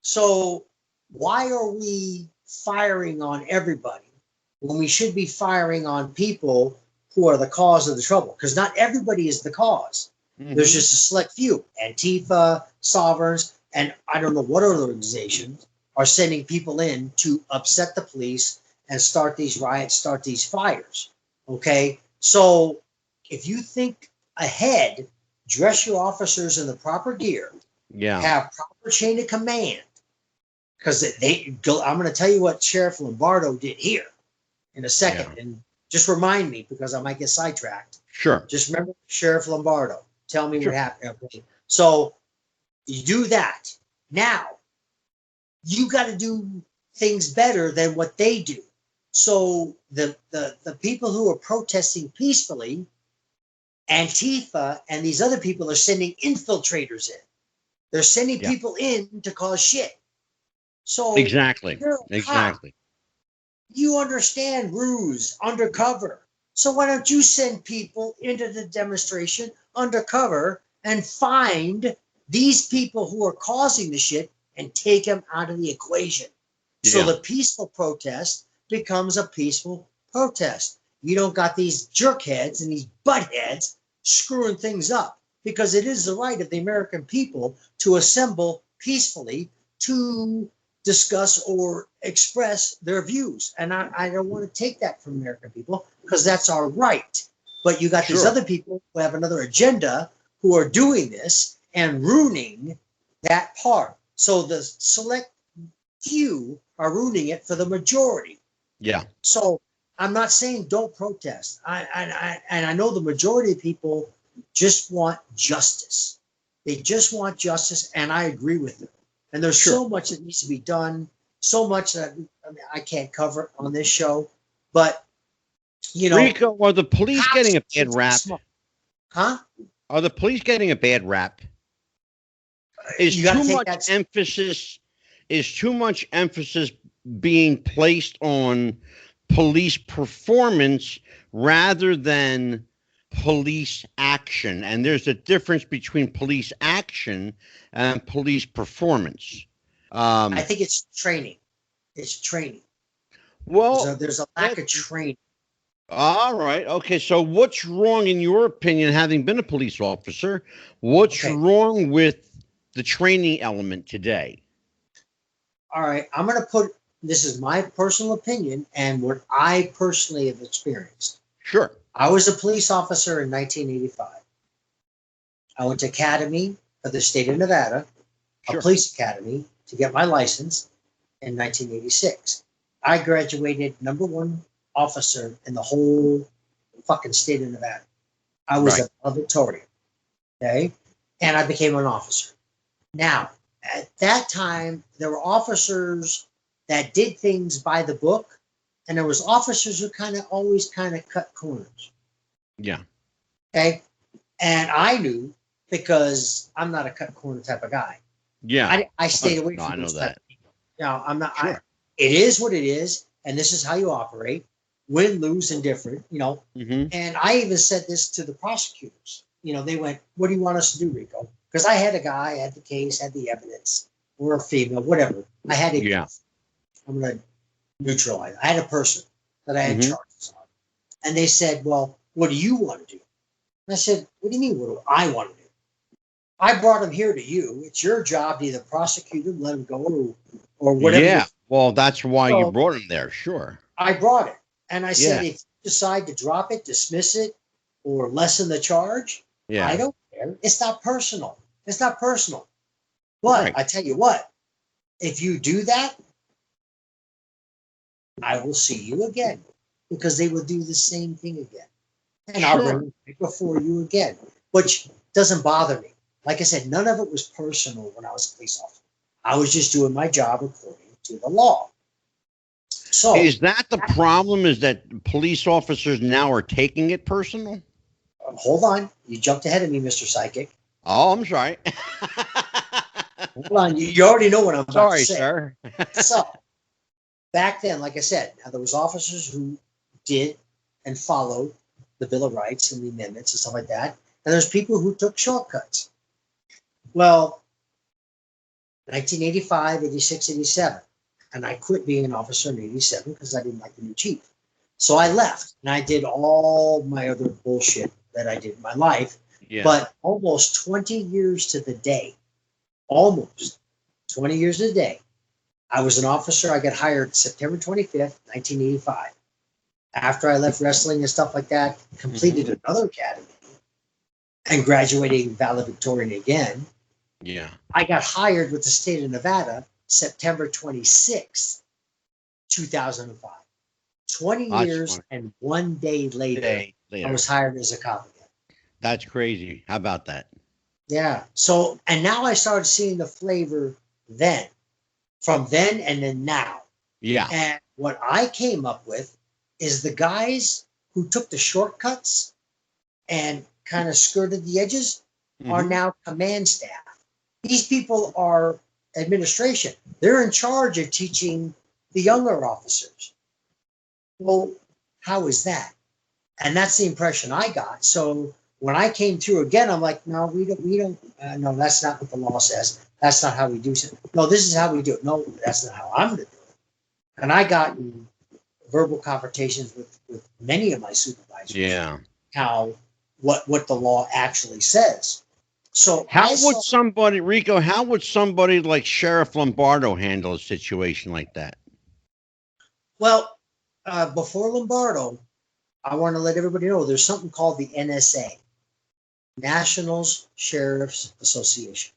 So why are we firing on everybody when we should be firing on people who are the cause of the trouble? Because not everybody is the cause. There's Hmm. just a select few. Antifa, sovereigns, and I don't know what other organizations are sending people in to upset the police and start these riots, start these fires. Okay, so if you think ahead, dress your officers in the proper gear, Yeah. have proper chain of command, because I'm going to tell you what Sheriff Lombardo did here in a second, Yeah. and Just remind me because I might get sidetracked. Sure. Just remember Sheriff Lombardo. Tell me Sure. what happened. Okay. So you do that. Now you got to do things better than what they do. So the people who are protesting peacefully, Antifa and these other people are sending infiltrators in. They're sending people in to cause shit. So Exactly. you're a cop. You understand ruse, undercover. So why don't you send people into the demonstration undercover and find these people who are causing the shit and take them out of the equation? So the peaceful protest becomes a peaceful protest. You don't got these jerkheads and these buttheads screwing things up, because it is the right of the American people to assemble peacefully to discuss or express their views. And I don't want to take that from American people because that's our right. But you got these other people who have another agenda who are doing this and ruining that part. So the select few are ruining it for the majority. Yeah. So I'm not saying don't protest. I know the majority of people just want justice. They just want justice, and I agree with them. And there's so much that needs to be done, so much that I can't cover on this show. But you know, Rico, are the police getting a bad rap? Huh? Are the police getting a bad rap? Is too much emphasis being placed on police performance rather than police action? And there's a difference between police action and police performance. I think it's training. It's training. Well, there's a lack of training. All right. Okay. So what's wrong, in your opinion, having been a police officer? What's wrong with the training element today? All right. I'm going to put, this is my personal opinion and what I personally have experienced. Sure. I was a police officer in 1985. I went to academy for the state of Nevada, a police academy, to get my license in 1986. I graduated #1 officer in the whole fucking state of Nevada. I was a valedictorian, okay? And I became an officer. Now, at that time, there were officers that did things by the book, and there was officers who always cut corners. Yeah. Okay? And I knew, because I'm not a cut corner type of guy. Yeah. I stayed away from those type of people. I'm not. It is what it is, and this is how you operate. Win, lose, indifferent. And I even said this to the prosecutors. They went, "What do you want us to do, Rico?" Because I had a guy, I had the case, had the evidence, or a female, whatever. I had it. Yeah. I'm going to neutralize. I had a person that I had charges on, and they said, "Well, what do you want to do?" And I said, "What do you mean? What do I want to do? I brought him here to you. It's your job to either prosecute him, let him go, or whatever." Yeah. Well, that's why you brought him there. Sure. I brought it. And I said, if you decide to drop it, dismiss it, or lessen the charge, I don't care. It's not personal. It's not personal. But I tell you what, if you do that, I will see you again, because they will do the same thing again. And I'll bring it before you again, which doesn't bother me. Like I said, none of it was personal when I was a police officer. I was just doing my job according to the law. So is that the problem? Is that police officers now are taking it personal? Hold on. You jumped ahead of me, Mr. Psychic. Oh, I'm sorry. Hold on. You already know what I'm about to say. Sorry, sir. So back then, like I said, there was officers who did and followed the Bill of Rights and the amendments and stuff like that. And there's people who took shortcuts. Well, 1985, 86, 87. And I quit being an officer in 87 because I didn't like the new chief. So I left and I did all my other bullshit that I did in my life. Yeah. But almost 20 years to the day, almost 20 years to the day, I was an officer. I got hired September 25th, 1985. After I left wrestling and stuff like that, completed another academy and graduating valedictorian again. Yeah. I got hired with the state of Nevada September 26th, 2005. 20 That's years funny. and 1 day later, Day I later. was hired as a cop again. That's crazy. How about that? Yeah. So, and now I started seeing the flavor then, from then and then now. Yeah. And what I came up with is the guys who took the shortcuts and kind of skirted the edges are Hmm. now command staff. These people are administration. They're in charge of teaching the younger officers. Well, how is that? And that's the impression I got. So when I came through again, I'm like, no, we don't. No, that's not what the law says. That's not how we do it. No, this is how we do it. No, that's not how I'm going to do it. And I got in verbal confrontations with many of my supervisors. Yeah. How what the law actually says. So I How would saw. somebody, Rico, how would somebody like Sheriff Lombardo handle a situation like that? Well, before Lombardo, I want to let everybody know there's something called the NSA, National Sheriff's Association.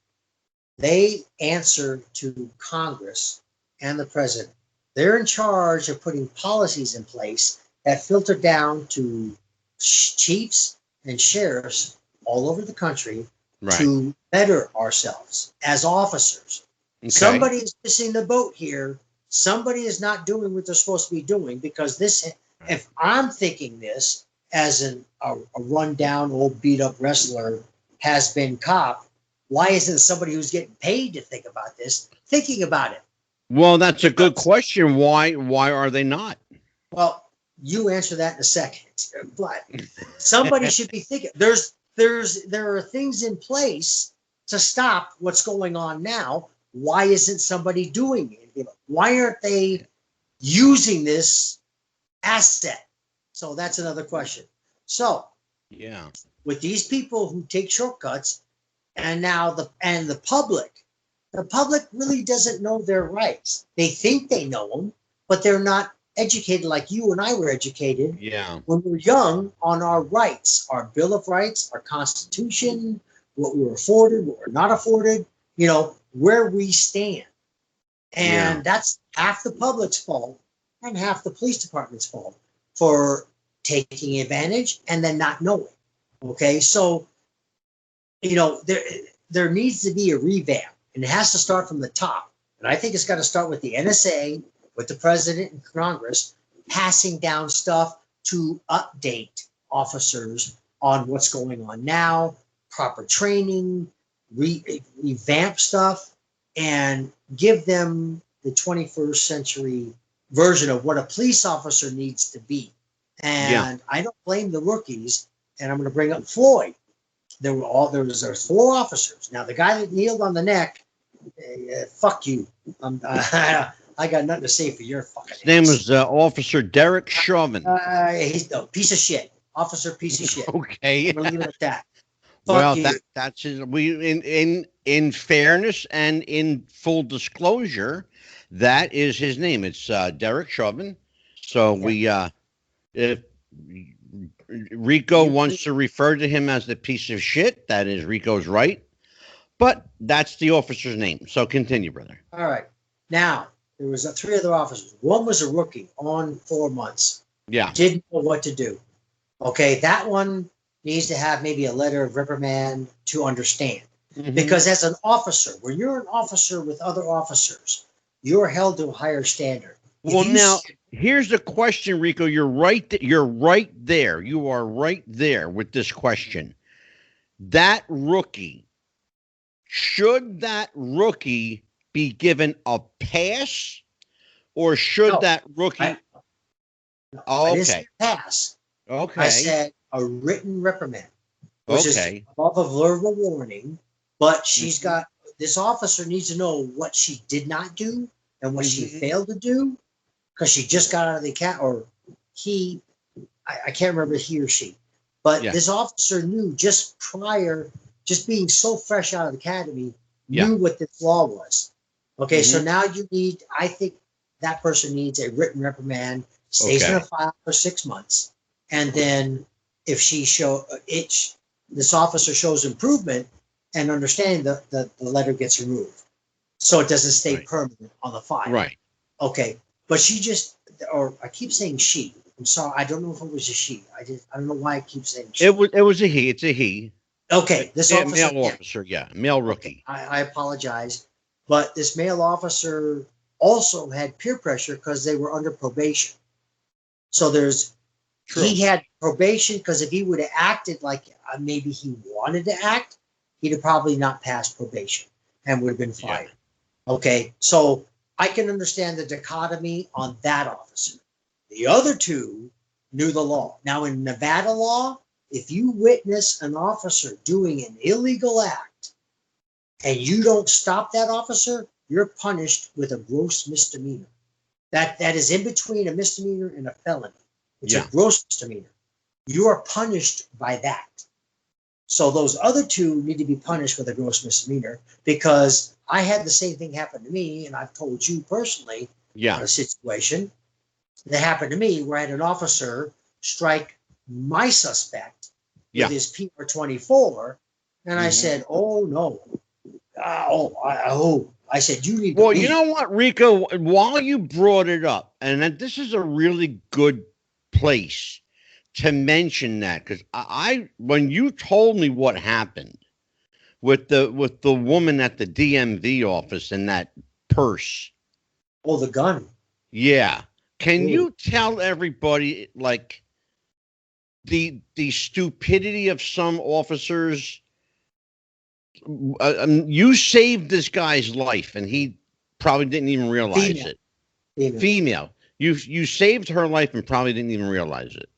They answer to Congress and the president. They're in charge of putting policies in place that filter down to chiefs and sheriffs all over the country Right. to better ourselves as officers. Okay. Somebody is missing the boat here. Somebody is not doing what they're supposed to be doing because this, if I'm thinking this as a rundown, old beat up wrestler, has been cop, why isn't somebody who's getting paid to think about this thinking about it? Well, that's a good Because, question. Why are they not? well, you answer that in a second, but somebody should be thinking. There are things in place to stop what's going on now. Why isn't somebody doing it? Why aren't they using this asset? So that's another question. So Yeah. with these people who take shortcuts, and now the public really doesn't know their rights. They think they know them, but they're not educated like you and I were educated Yeah. when we were young on our rights, our Bill of Rights, our Constitution, what we were afforded, what we're not afforded, where we stand. Yeah. And that's half the public's fault and half the police department's fault for taking advantage and then not knowing. Okay, so there needs to be a revamp, and it has to start from the top. And I think it's got to start with the NSA, with the president and Congress passing down stuff to update officers on what's going on now, proper training, revamp stuff, and give them the 21st century version of what a police officer needs to be. Yeah. And I don't blame the rookies. And I'm going to bring up Floyd. There's four officers. Now the guy that kneeled on the neck, fuck you. I got nothing to say for your fucking His name ass. was Officer Derek Chauvin. He's a piece of shit, officer, piece of shit. Okay. I'm gonna leave it at that. Fuck Well, you. that's his, we in fairness and in full disclosure, that is his name. It's Derek Chauvin. So Yeah. if Rico You, wants to refer to him as the piece of shit, that is Rico's right. But that's the officer's name. So continue, brother. all right. Now there was three other officers. One was a rookie on 4 months. Yeah. Didn't know what to do. Okay, that one needs to have maybe a letter of reprimand to understand. Mhm. Because as an officer, when you're an officer with other officers, you're held to a higher standard. Well, now here's the question, Rico. You're right. You're right there. You are right there with this question. That rookie, should that rookie be given a pass, or should No, that I, rookie? no, I Oh, didn't say okay. pass. I Okay. said a written reprimand, which is Okay. above a verbal warning. But she's Mhm. got this officer needs to know what she did not do and what she Mhm. failed to do because she just got out of the cat or he. I can't remember he or she, but Yeah. this officer knew just prior, just being so fresh out of the academy, Yeah. knew what this law was. Okay, so Mhm. now I think that person needs a written reprimand, stays in a Okay. file for 6 months, and then if this officer shows improvement and understanding, the letter gets removed, so it doesn't stay Right. permanent on the file. Right. Okay, but or I keep saying she. I'm sorry. I don't know if it was a she. I don't know why I keep saying she. It was a he. It's a he. Okay, this Yeah, officer. male Yeah, officer. Yeah, male okay. rookie. I apologize, but this male officer also had peer pressure because they were under probation. So True. he had probation because if he would have acted like maybe he wanted to act, he'd have probably not passed probation and would have been Yeah. fired. Okay, so I can understand the dichotomy on that officer. The other two knew the law. Now, in Nevada law, if you witness an officer doing an illegal act and you don't stop that officer, you're punished with a gross misdemeanor. That is in between a misdemeanor and a felony. It's a Yeah. gross misdemeanor. You are punished by that. So those other two need to be punished with a gross misdemeanor because I had the same thing happen to me, and I've told you personally Yeah. on a situation that happened to me where I had an officer strike my suspect with Yeah. his PR-24, and I said, "Oh no, I said you need to Well, you leave." know what, Rico? While you brought it up, and this is a really good place to mention that because when you told me what happened with the woman at the DMV office and that purse, Oh, the gun. yeah, can Ooh. you tell everybody like the stupidity of some officers? You saved this guy's life, and he probably didn't even realize Female, it. female. Female. You saved her life and probably didn't even realize it.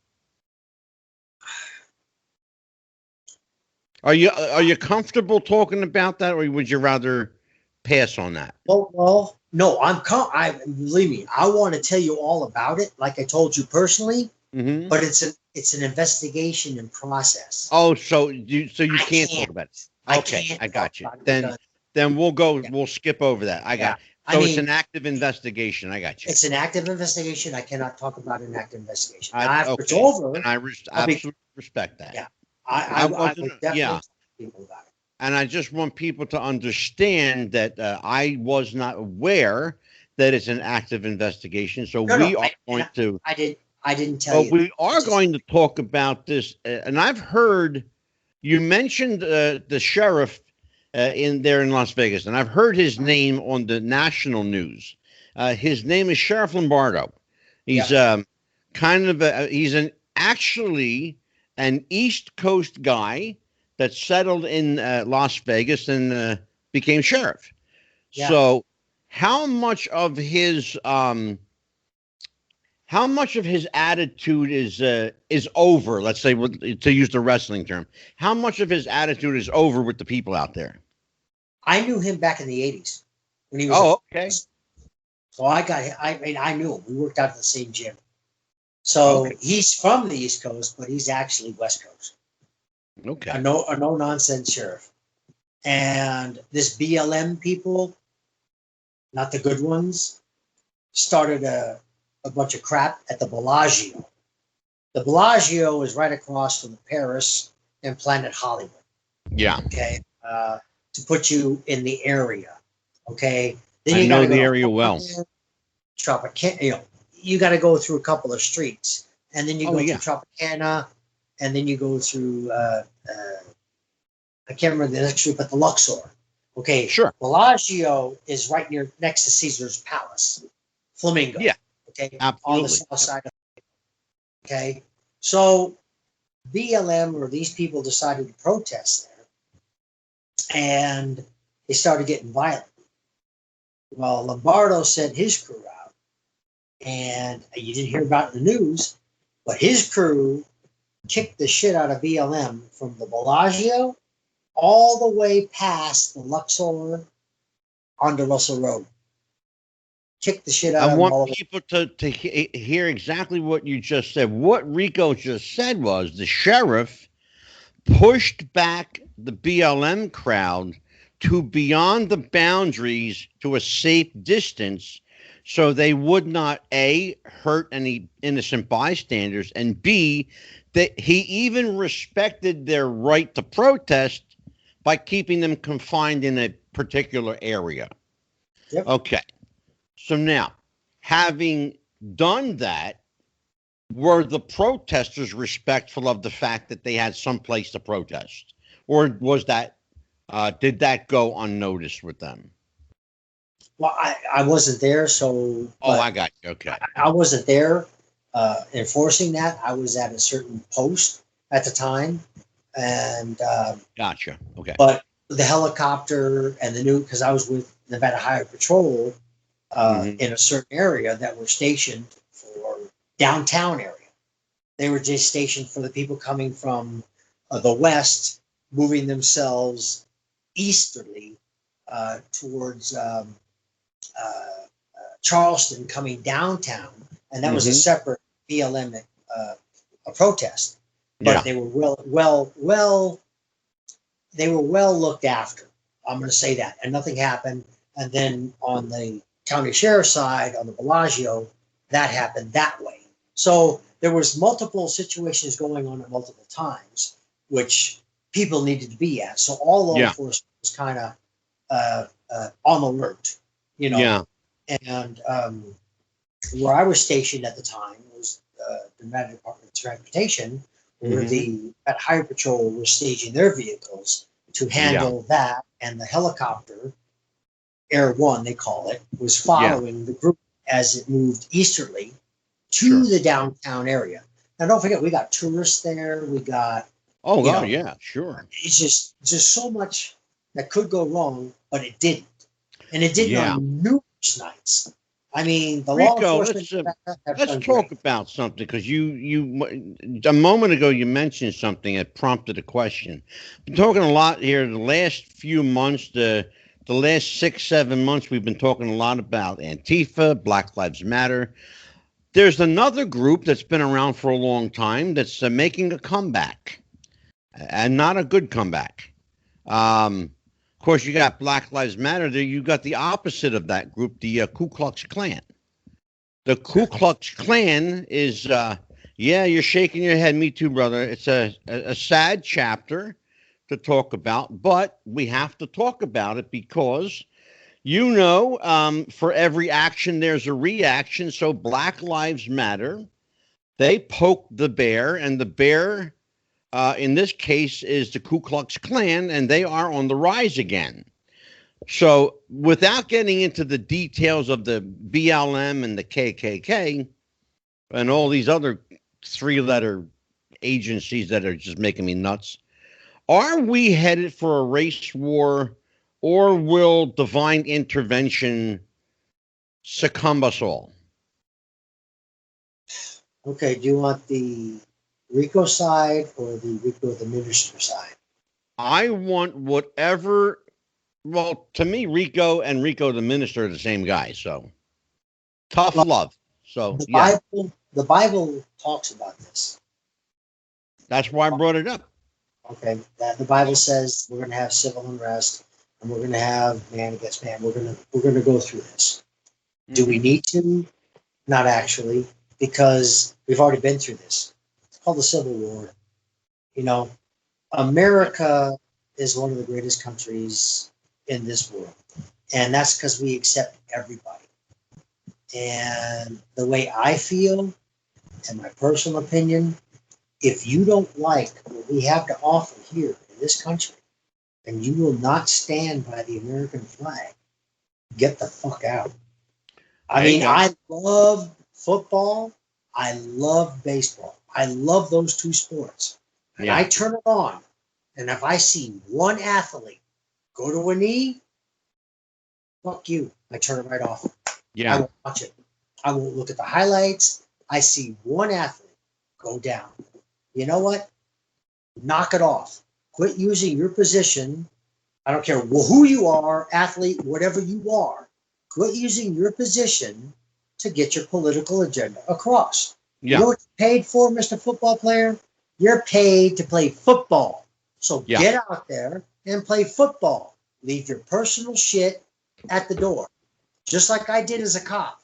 Are you comfortable talking about that, or would you rather pass on that? Well, no, I believe me. I want to tell you all about it, like I told you personally. Hmm. But it's an investigation in process. Oh, so you I can't talk can't. about it. I Okay, can't I talk got you. about it Then because then we'll go. yeah, We'll skip over that. I yeah. got. I So it's mean, an active investigation. I got you. it's an active investigation. I cannot talk about an active investigation. Now, I after it's okay, and over, I I'll be absolutely respect that. yeah. I I wasn't. would definitely Yeah, talk to people about it. and I just want people to understand that I was not aware that it's an active investigation. So No, no, we are going to. I didn't tell But you that. we are going to talk about this, and I've heard you mentioned the sheriff in there in Las Vegas, and I've heard his name on the national news. His name is Sheriff Lombardo. He's Yeah, kind of he's actually an East Coast guy that settled in Las Vegas and became sheriff. yeah. So, how much of his um, how much of his attitude is over? Let's say, to use the wrestling term, how much of his attitude is over with the people out there? I knew him back in the '80s when he was a. Oh, okay, So I mean, I knew him. We worked out at the same gym. So okay, he's from the East Coast, but he's actually West Coast. okay. A no nonsense sheriff. And this BLM people, not the good ones, started a bunch of crap at the Bellagio. The Bellagio is right across from the Paris and Planet Hollywood. Yeah, Okay, to put you in the area. Okay, then I you got know to go the to area well. Tropicana. You got to go through a couple of streets, and then you Oh go through yeah, Tropicana, and then you go through. I can't remember the next street, but the Luxor. Okay, sure. Bellagio is right next to Caesar's Palace, Flamingo. Yeah, Okay, on the absolutely. south Yep. side of. Okay, so BLM or these people decided to protest there, and they started getting violent. Well, Lombardo sent his crew out, and you didn't hear about it in the news, but his crew kicked the shit out of BLM from the Bellagio all the way past the Luxor onto Russell Road. Kicked the shit I out of them want all the way. people to hear exactly what you just said. What Rico just said was the sheriff pushed back the BLM crowd to beyond the boundaries to a safe distance so they would not A, hurt any innocent bystanders, and B, that he even respected their right to protest by keeping them confined in a particular area. Yep. Okay. So now, having done that, were the protesters respectful of the fact that they had some place to protest, or was that did that go unnoticed with them? Well, I wasn't there, so Oh, but I got you. Okay, I wasn't there enforcing that. I was at a certain post at the time, and gotcha. Okay. but the helicopter and the new because I was with Nevada Highway Patrol Hmm. in a certain area that were stationed for downtown area. They were just stationed for the people coming from the west, moving themselves easterly towards Charleston, coming downtown, and that was a Hmm. separate BLM a protest. But Yeah. they were well looked after. I'm going to say that, and nothing happened. And then on the county sheriff's side, on the Bellagio, that happened that way. So there was multiple situations going on at multiple times, which people needed to be at. So all law Yeah. enforcement was kind of on alert, you know. Yeah. And where I was stationed at the time was the Nevada Department of Transportation, where Hmm. the at Highway Patrol was staging their vehicles to Yeah. handle that, and the helicopter, Air One they call it, was Yeah. following the group as it moved easterly to Sure. the downtown area. Now, don't forget, we got tourists there. We got, Oh you God. know, Yeah. Sure. it's just so much that could go wrong, but it didn't, and it didn't Yeah. on numerous nights. I mean, the law Rico, enforcement have let's done talk great. about something because you a moment ago you mentioned something that prompted a question. Been talking a lot here the last few months, the last 6 7 months. We've been talking a lot about Antifa, Black Lives Matter. There's another group that's been around for a long time that's making a comeback, and not a good comeback. Of course, you got Black Lives Matter. There, you got the opposite of that group, the Ku Klux Klan. The Ku Klux Klan is, yeah, you're shaking your head. Me too, brother. It's a sad chapter to talk about, but we have to talk about it because, for every action, there's a reaction. So Black Lives Matter, they poked the bear, and the bear, in this case, is the Ku Klux Klan, and they are on the rise again. So, without getting into the details of the BLM and the KKK and all these other three-letter agencies that are just making me nuts, are we headed for a race war, or will divine intervention succumb us all? Okay, do you want the Rico side or the Rico the minister side? I want whatever. Well, to me, Rico and Rico the minister are the same guy. So tough Well, love. So the yeah, Bible talks about this. that's why I brought it up. Okay, that the Bible says we're going to have civil unrest and we're going to have man against man. We're going to go through this. Do we Hmm. need to? Not actually, because we've already been through this. It's called the Civil War. You know, Yep. America is one of the greatest countries in this world, and that's because we accept everybody. And the way I feel, and my personal opinion, if you don't like what we have to offer here in this country, and you will not stand by the American flag, get the fuck out. I There you mean, go. I love football. I love baseball. I love those two sports. And I Yeah. turn it on. And if I see one athlete go to a knee, fuck you. I turn it right off. I Yeah. won't watch it. I won't look at the highlights. I see one athlete go down. You know what? Knock it off. Quit using your position. I don't care who you are, athlete, whatever you are. Quit using your position to get your political agenda across. You Yeah. know what you're paid for, Mr. Football Player? You're paid to play football. So Yeah. get out there and play football. Leave your personal shit at the door, just like I did as a cop.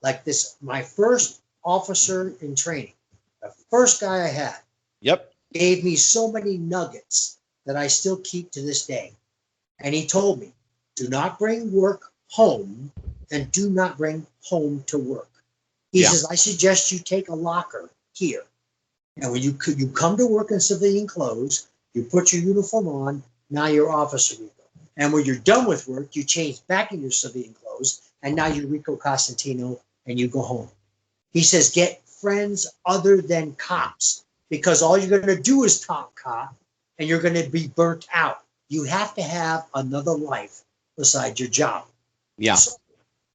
Like this, my first officer in training, the first guy I had, Yep. gave me so many nuggets that I still keep to this day. And he told me, do not bring work home and do not bring home to work. He says, I suggest you take a locker here. And when you come to work in civilian clothes, you put your uniform on, now you're Officer Rico. And when you're done with work, you change back in your civilian clothes, and now you're Rico Costantino, and you go home. He says, get friends other than cops, because all you're going to do is talk cop, and you're going to be burnt out. You have to have another life besides your job. Yeah. So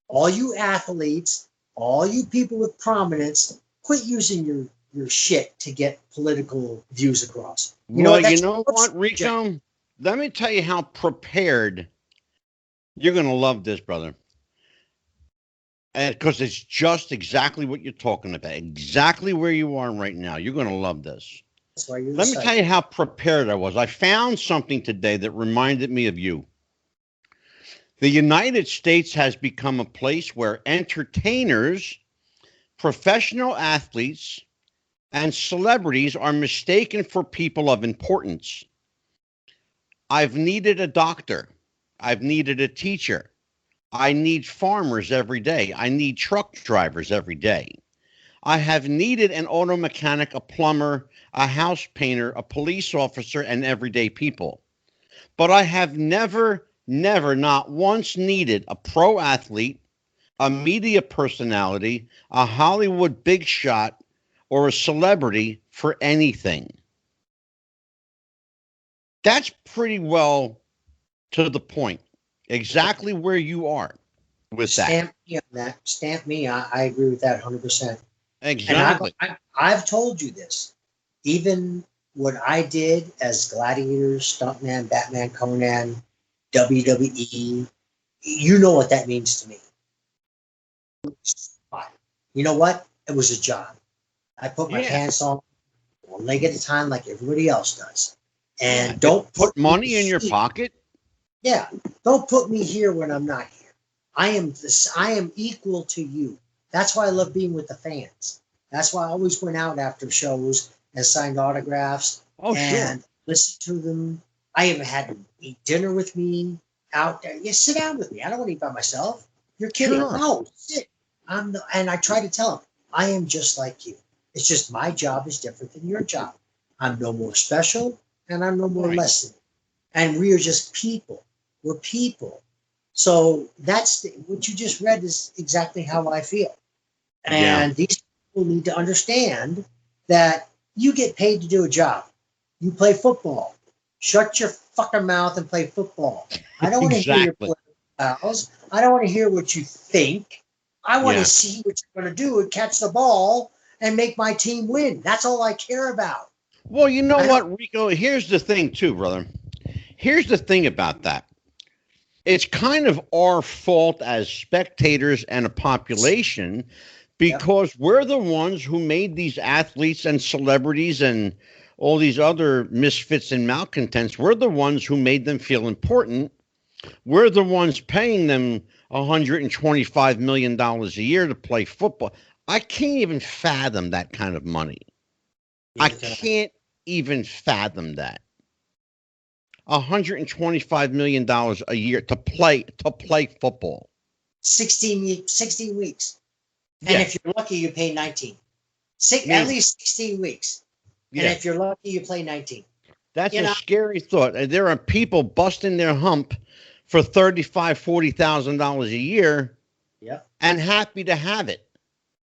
all you athletes, all you people with prominence, quit using your shit to get political views across. You know what, Rico? Let me tell you how prepared. You're going to love this, brother. Because it's just exactly what you're talking about. Exactly where you are right now. You're going to love this. Let me tell you how prepared I was. I found something today that reminded me of you. The United States has become a place where entertainers, professional athletes, and celebrities are mistaken for people of importance. I've needed a doctor. I've needed a teacher. I need farmers every day. I need truck drivers every day. I have needed an auto mechanic, a plumber, a house painter, a police officer, and everyday people. But I have never, not once needed a pro athlete, a media personality, a Hollywood big shot, or a celebrity for anything. That's pretty well to the point. Exactly where you are with Stamp me on that. Stamp me. I agree with that 100%. Exactly. And I've told you this. Even what I did as Gladiators, Stuntman, Batman, Conan, WWE, you know what that means to me. You know what? It was a job. I put my pants on one leg at a time like everybody else does. And don't put money in your pocket. Yeah. Don't put me here when I'm not here. I am equal to you. That's why I love being with the fans. That's why I always went out after shows and signed autographs and listened to them. I even had them eat dinner with me out there. Yeah, sit down with me. I don't want to eat by myself. You're kidding. Sure. No, sit. And I try to tell them, I am just like you. It's just my job is different than your job. I'm no more special and I'm no more less than you. And we are just people. We're people. So what you just read is exactly how I feel. And these people need to understand that you get paid to do a job. You play football. Shut your fucking mouth and play football. I don't want to hear your political vows. I don't want to hear what you think. I want to see what you're going to do and catch the ball and make my team win. That's all I care about. Well, you know what, Rico? Here's the thing, too, brother. Here's the thing about that. It's kind of our fault as spectators and a population because we're the ones who made these athletes and celebrities and all these other misfits and malcontents. We're the ones who made them feel important. We're the ones paying them $125 million a year to play football. I can't even fathom that kind of money. I can't even fathom that. $125 million a year to play football. 16 weeks. And if you're lucky, you pay 19. At least 16 weeks. And if you're lucky, you play 19. That's a scary thought. There are people busting their hump for $35,000, $40,000 a year and happy to have it.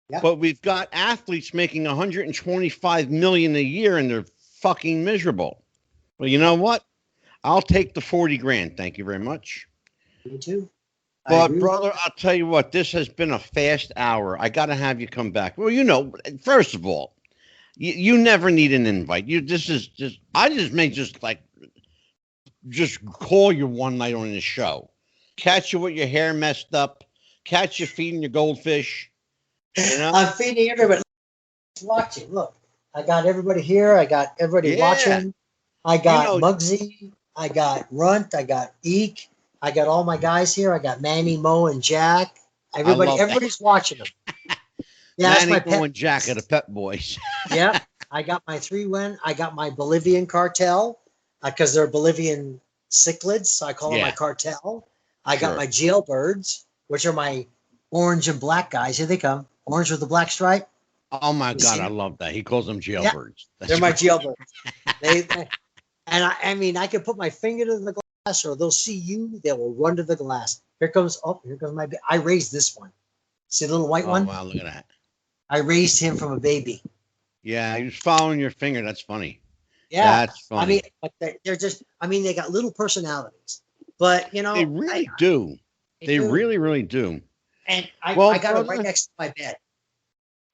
But we've got athletes making $125 million a year and they're fucking miserable. Well, you know what? I'll take the 40 grand. Thank you very much. Me too. But brother, I'll tell you what, this has been a fast hour. I got to have you come back. Well, first of all, you never need an invite. I just call you one night on the show. Catch you with your hair messed up. Catch you feeding your goldfish. I'm feeding everybody. Watching. Look, I got everybody here. I got everybody watching. I got Muggsy. I got Runt. I got Eek. I got all my guys here. I got Manny, Mo, and Jack. Everybody's watching them. Yeah, Manny, Mo, and Jack are the Pep Boys. Yeah, I got my 3-win. I got my Bolivian cartel because they're Bolivian cichlids, so I call them my cartel. I got my jailbirds, which are my orange and black guys. Here they come. orange with the black stripe. Oh my You God, seen I it? love that. He calls them Yeah, jailbirds. they're That's my great. jailbirds. They and I mean, I can put my finger to the glass, or they'll see you. They will run to the glass. Here comes my. I raised this one. See the little white Oh one? wow, look at that. I raised him from a baby. Yeah, he was following your finger. That's funny. Yeah, That's I mean, funny. but they're just. I mean, they got little personalities, but They I really do. they They do. really, really do. And Well, I got it right brother. next to my bed.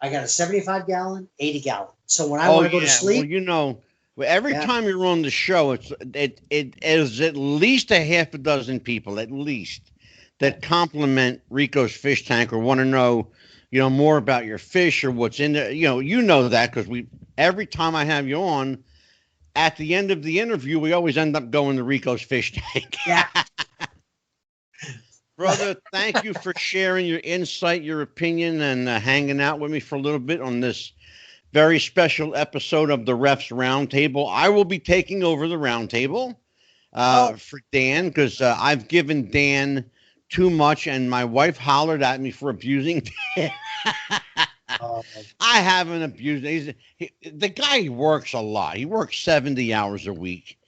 I got a 75-gallon, 80-gallon. So when I Oh want to go to yeah. Well, sleep, every yeah, time you're on the show, it is at least a half a dozen people, at least, that compliment Rico's fish tank or want to know, more about your fish or what's in there. You know that because every time I have you on, at the end of the interview, we always end up going to Rico's fish tank. yeah. Brother, thank you for sharing your insight, your opinion, and hanging out with me for a little bit on this very special episode of the Refs Roundtable. I will be taking over the roundtable Oh, for Dan because I've given Dan too much, and my wife hollered at me for abusing Dan. oh, I haven't abused him. The guy works a lot. He works 70 hours a week.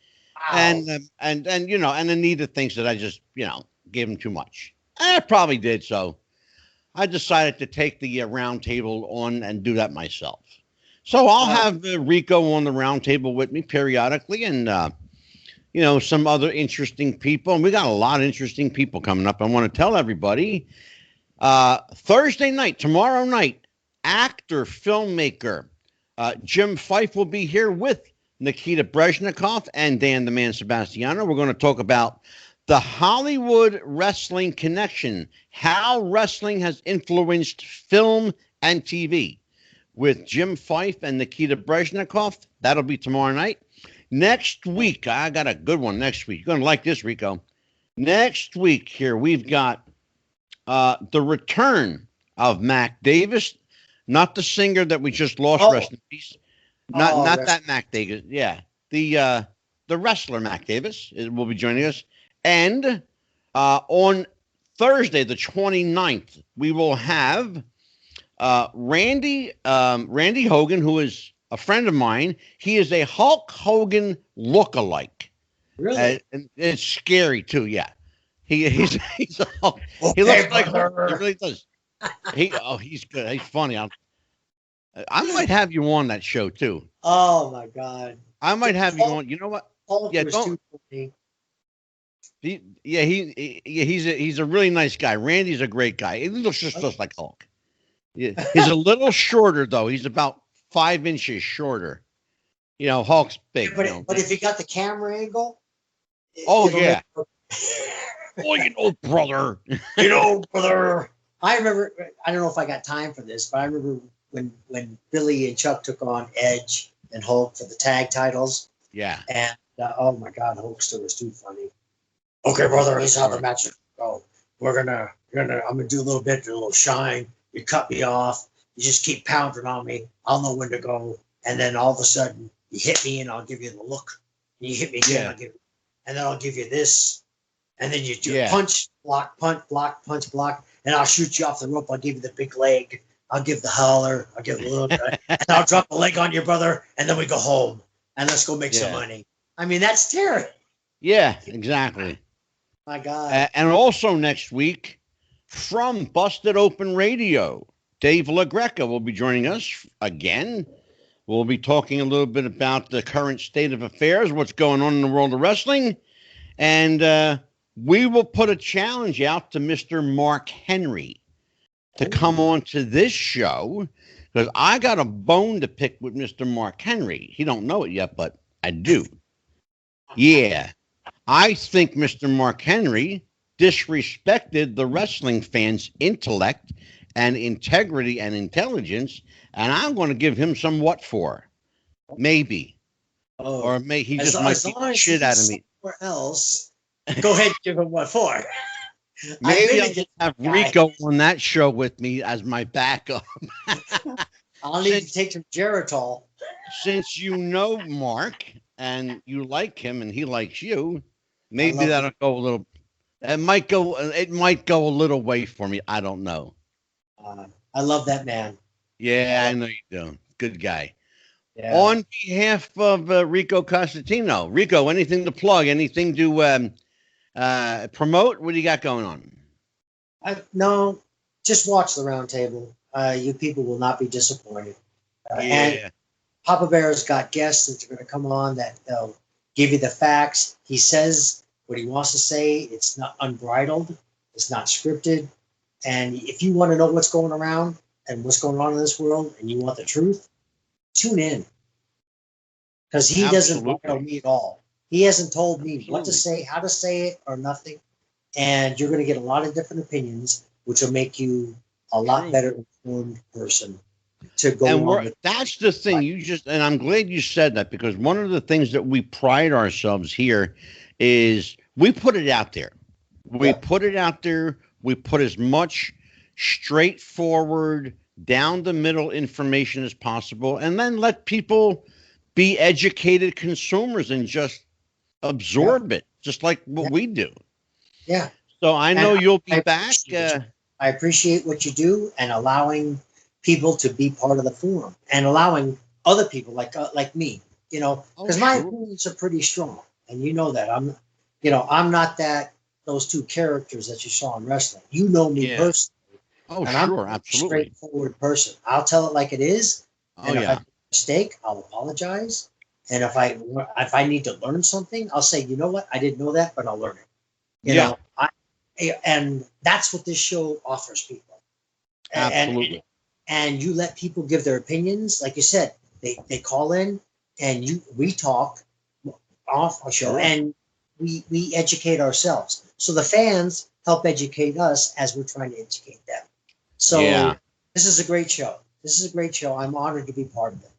wow. And Anita thinks that I just gave him too much. I probably did, so I decided to take the round table on and do that myself. So I'll Well, have Rico on the round table with me periodically, and some other interesting people. And we got a lot of interesting people coming up. I want to tell everybody Thursday night, tomorrow night, actor, filmmaker Jim Fife will be here with Nikita Brezhnikov and Dan the Man Sebastiano. We're going to talk about the Hollywood wrestling connection, how wrestling has influenced film and TV with Jim Fife and Nikita Brezhnikov. That'll be tomorrow night. Next week, I got a good one next week. You're going to like this, Rico. Next week here, we've got the return of Mac Davis, not the singer that we just lost, oh, rest in peace. Not oh, not that Mac Davis. Yeah, the wrestler Mac Davis will be joining us, and on Thursday the 29th we will have Randy Hogan, who is a friend of mine. He is a Hulk Hogan lookalike, really? and it's scary too. Yeah, he's a Hulk. He Okay, looks like Hulk. He brother. really does. He's good. He's funny. I might have you on that show too. Oh my God. I might have you Hulk, on. You know what? Hulk Yeah, was don't. too funny. He's a really nice guy. Randy's a great guy. He looks Oh. just like Hulk. Yeah, he's a little shorter though. He's about 5 inches shorter. Hulk's big. But if you got the camera angle, Oh it'll make. yeah. Oh, brother. Brother. I remember. I don't know if I got time for this, but I remember when Billy and Chuck took on Edge and Hulk for the tag titles, Yeah. and oh my God, Hulkster was too funny. Okay, brother, this is how the match is go. I'm gonna do a little bit, do a little shine. You cut me off. You just keep pounding on me. I'll know when to go. And then all of a sudden, you hit me, and I'll give you the look. And you hit me again, Yeah. and then I'll give you this. And then you do Yeah. punch, block, punch, block, and I'll shoot you off the rope. I'll give you the big leg. I'll give the holler. I'll give the little bit, and I'll drop the leg on your brother, and then we go home and let's go make some Yeah. money. I mean, that's terrible. Yeah. Exactly. My God. And also next week from Busted Open Radio, Dave LaGreca will be joining us again. We'll be talking a little bit about the current state of affairs, what's going on in the world of wrestling, and we will put a challenge out to Mr. Mark Henry to come on to this show because I got a bone to pick with Mr. Mark Henry. He don't know it yet, but I do. Yeah. I think Mr. Mark Henry disrespected the wrestling fans' intellect and integrity and intelligence, and I'm going to give him some what for. Maybe. Oh, Or he just might beat the as shit out of me. somewhere else, go ahead and give him what for. Maybe I'll I've just have guy. Rico on that show with me as my backup. I'll need to take some Geritol. Since you know Mark and you like him and he likes you, I maybe love that'll go a little. It might go a little way for me. I don't know. I love that man. Yeah, I know you do. Good guy. Yeah. On behalf of Rico Costantino, Rico, anything to plug? Anything to promote? What do you got going on? No, just watch the roundtable. You people will not be disappointed. And Yeah, Papa Bear's got guests that are going to come on that they'll give you the facts. He says what he wants to say. It's not unbridled. It's not scripted. And if you want to know what's going around and what's going on in this world, and you want the truth, tune in because he doesn't bridle absolutely. me at all. He hasn't told me what to Absolutely. say, how to say it, or nothing. And you're going to get a lot of different opinions, which will make you a lot True. better informed person to And go on with that's the thing. life. You just, and I'm glad you said that, because one of the things that we pride ourselves here is we put it out there. We Yep. put it out there. We put as much straightforward, down the middle information as possible, and then let people be educated consumers and just Yep. absorb it, just like what Yep. we do. Yeah. So I And know you'll be I back. appreciate you. I appreciate what you do and allowing people to be part of the forum and allowing other people like me, Oh, because my sure. opinions are pretty strong, and you know that I'm not those two characters that you saw in wrestling. You know me Yeah. personally, Oh, and I'm sure. a Absolutely. straightforward person. I'll tell it like it is, Oh, and if I yeah. make a mistake, I'll apologize. And if I need to learn something, I'll say, you know what, I didn't know that, but I'll learn it. Yeah. And that's what this show offers people. And Absolutely. and you let people give their opinions, like you said, they call in, and we talk off our show, Sure. and we educate ourselves, so the fans help educate us as we're trying to educate them. Yeah. So this is a great show. I'm honored to be part of it.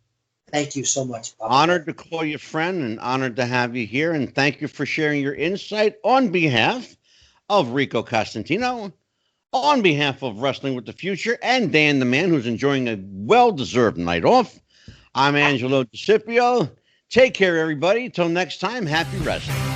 Thank you so much, Papa Honored Bear. to call you friend and honored to have you here. And thank you for sharing your insight on behalf of Rico Costantino, on behalf of Wrestling with the Future, and Dan the Man, who's enjoying a well deserved night off. I'm Angelo DiCipio. Take care, everybody. Till next time, happy wrestling.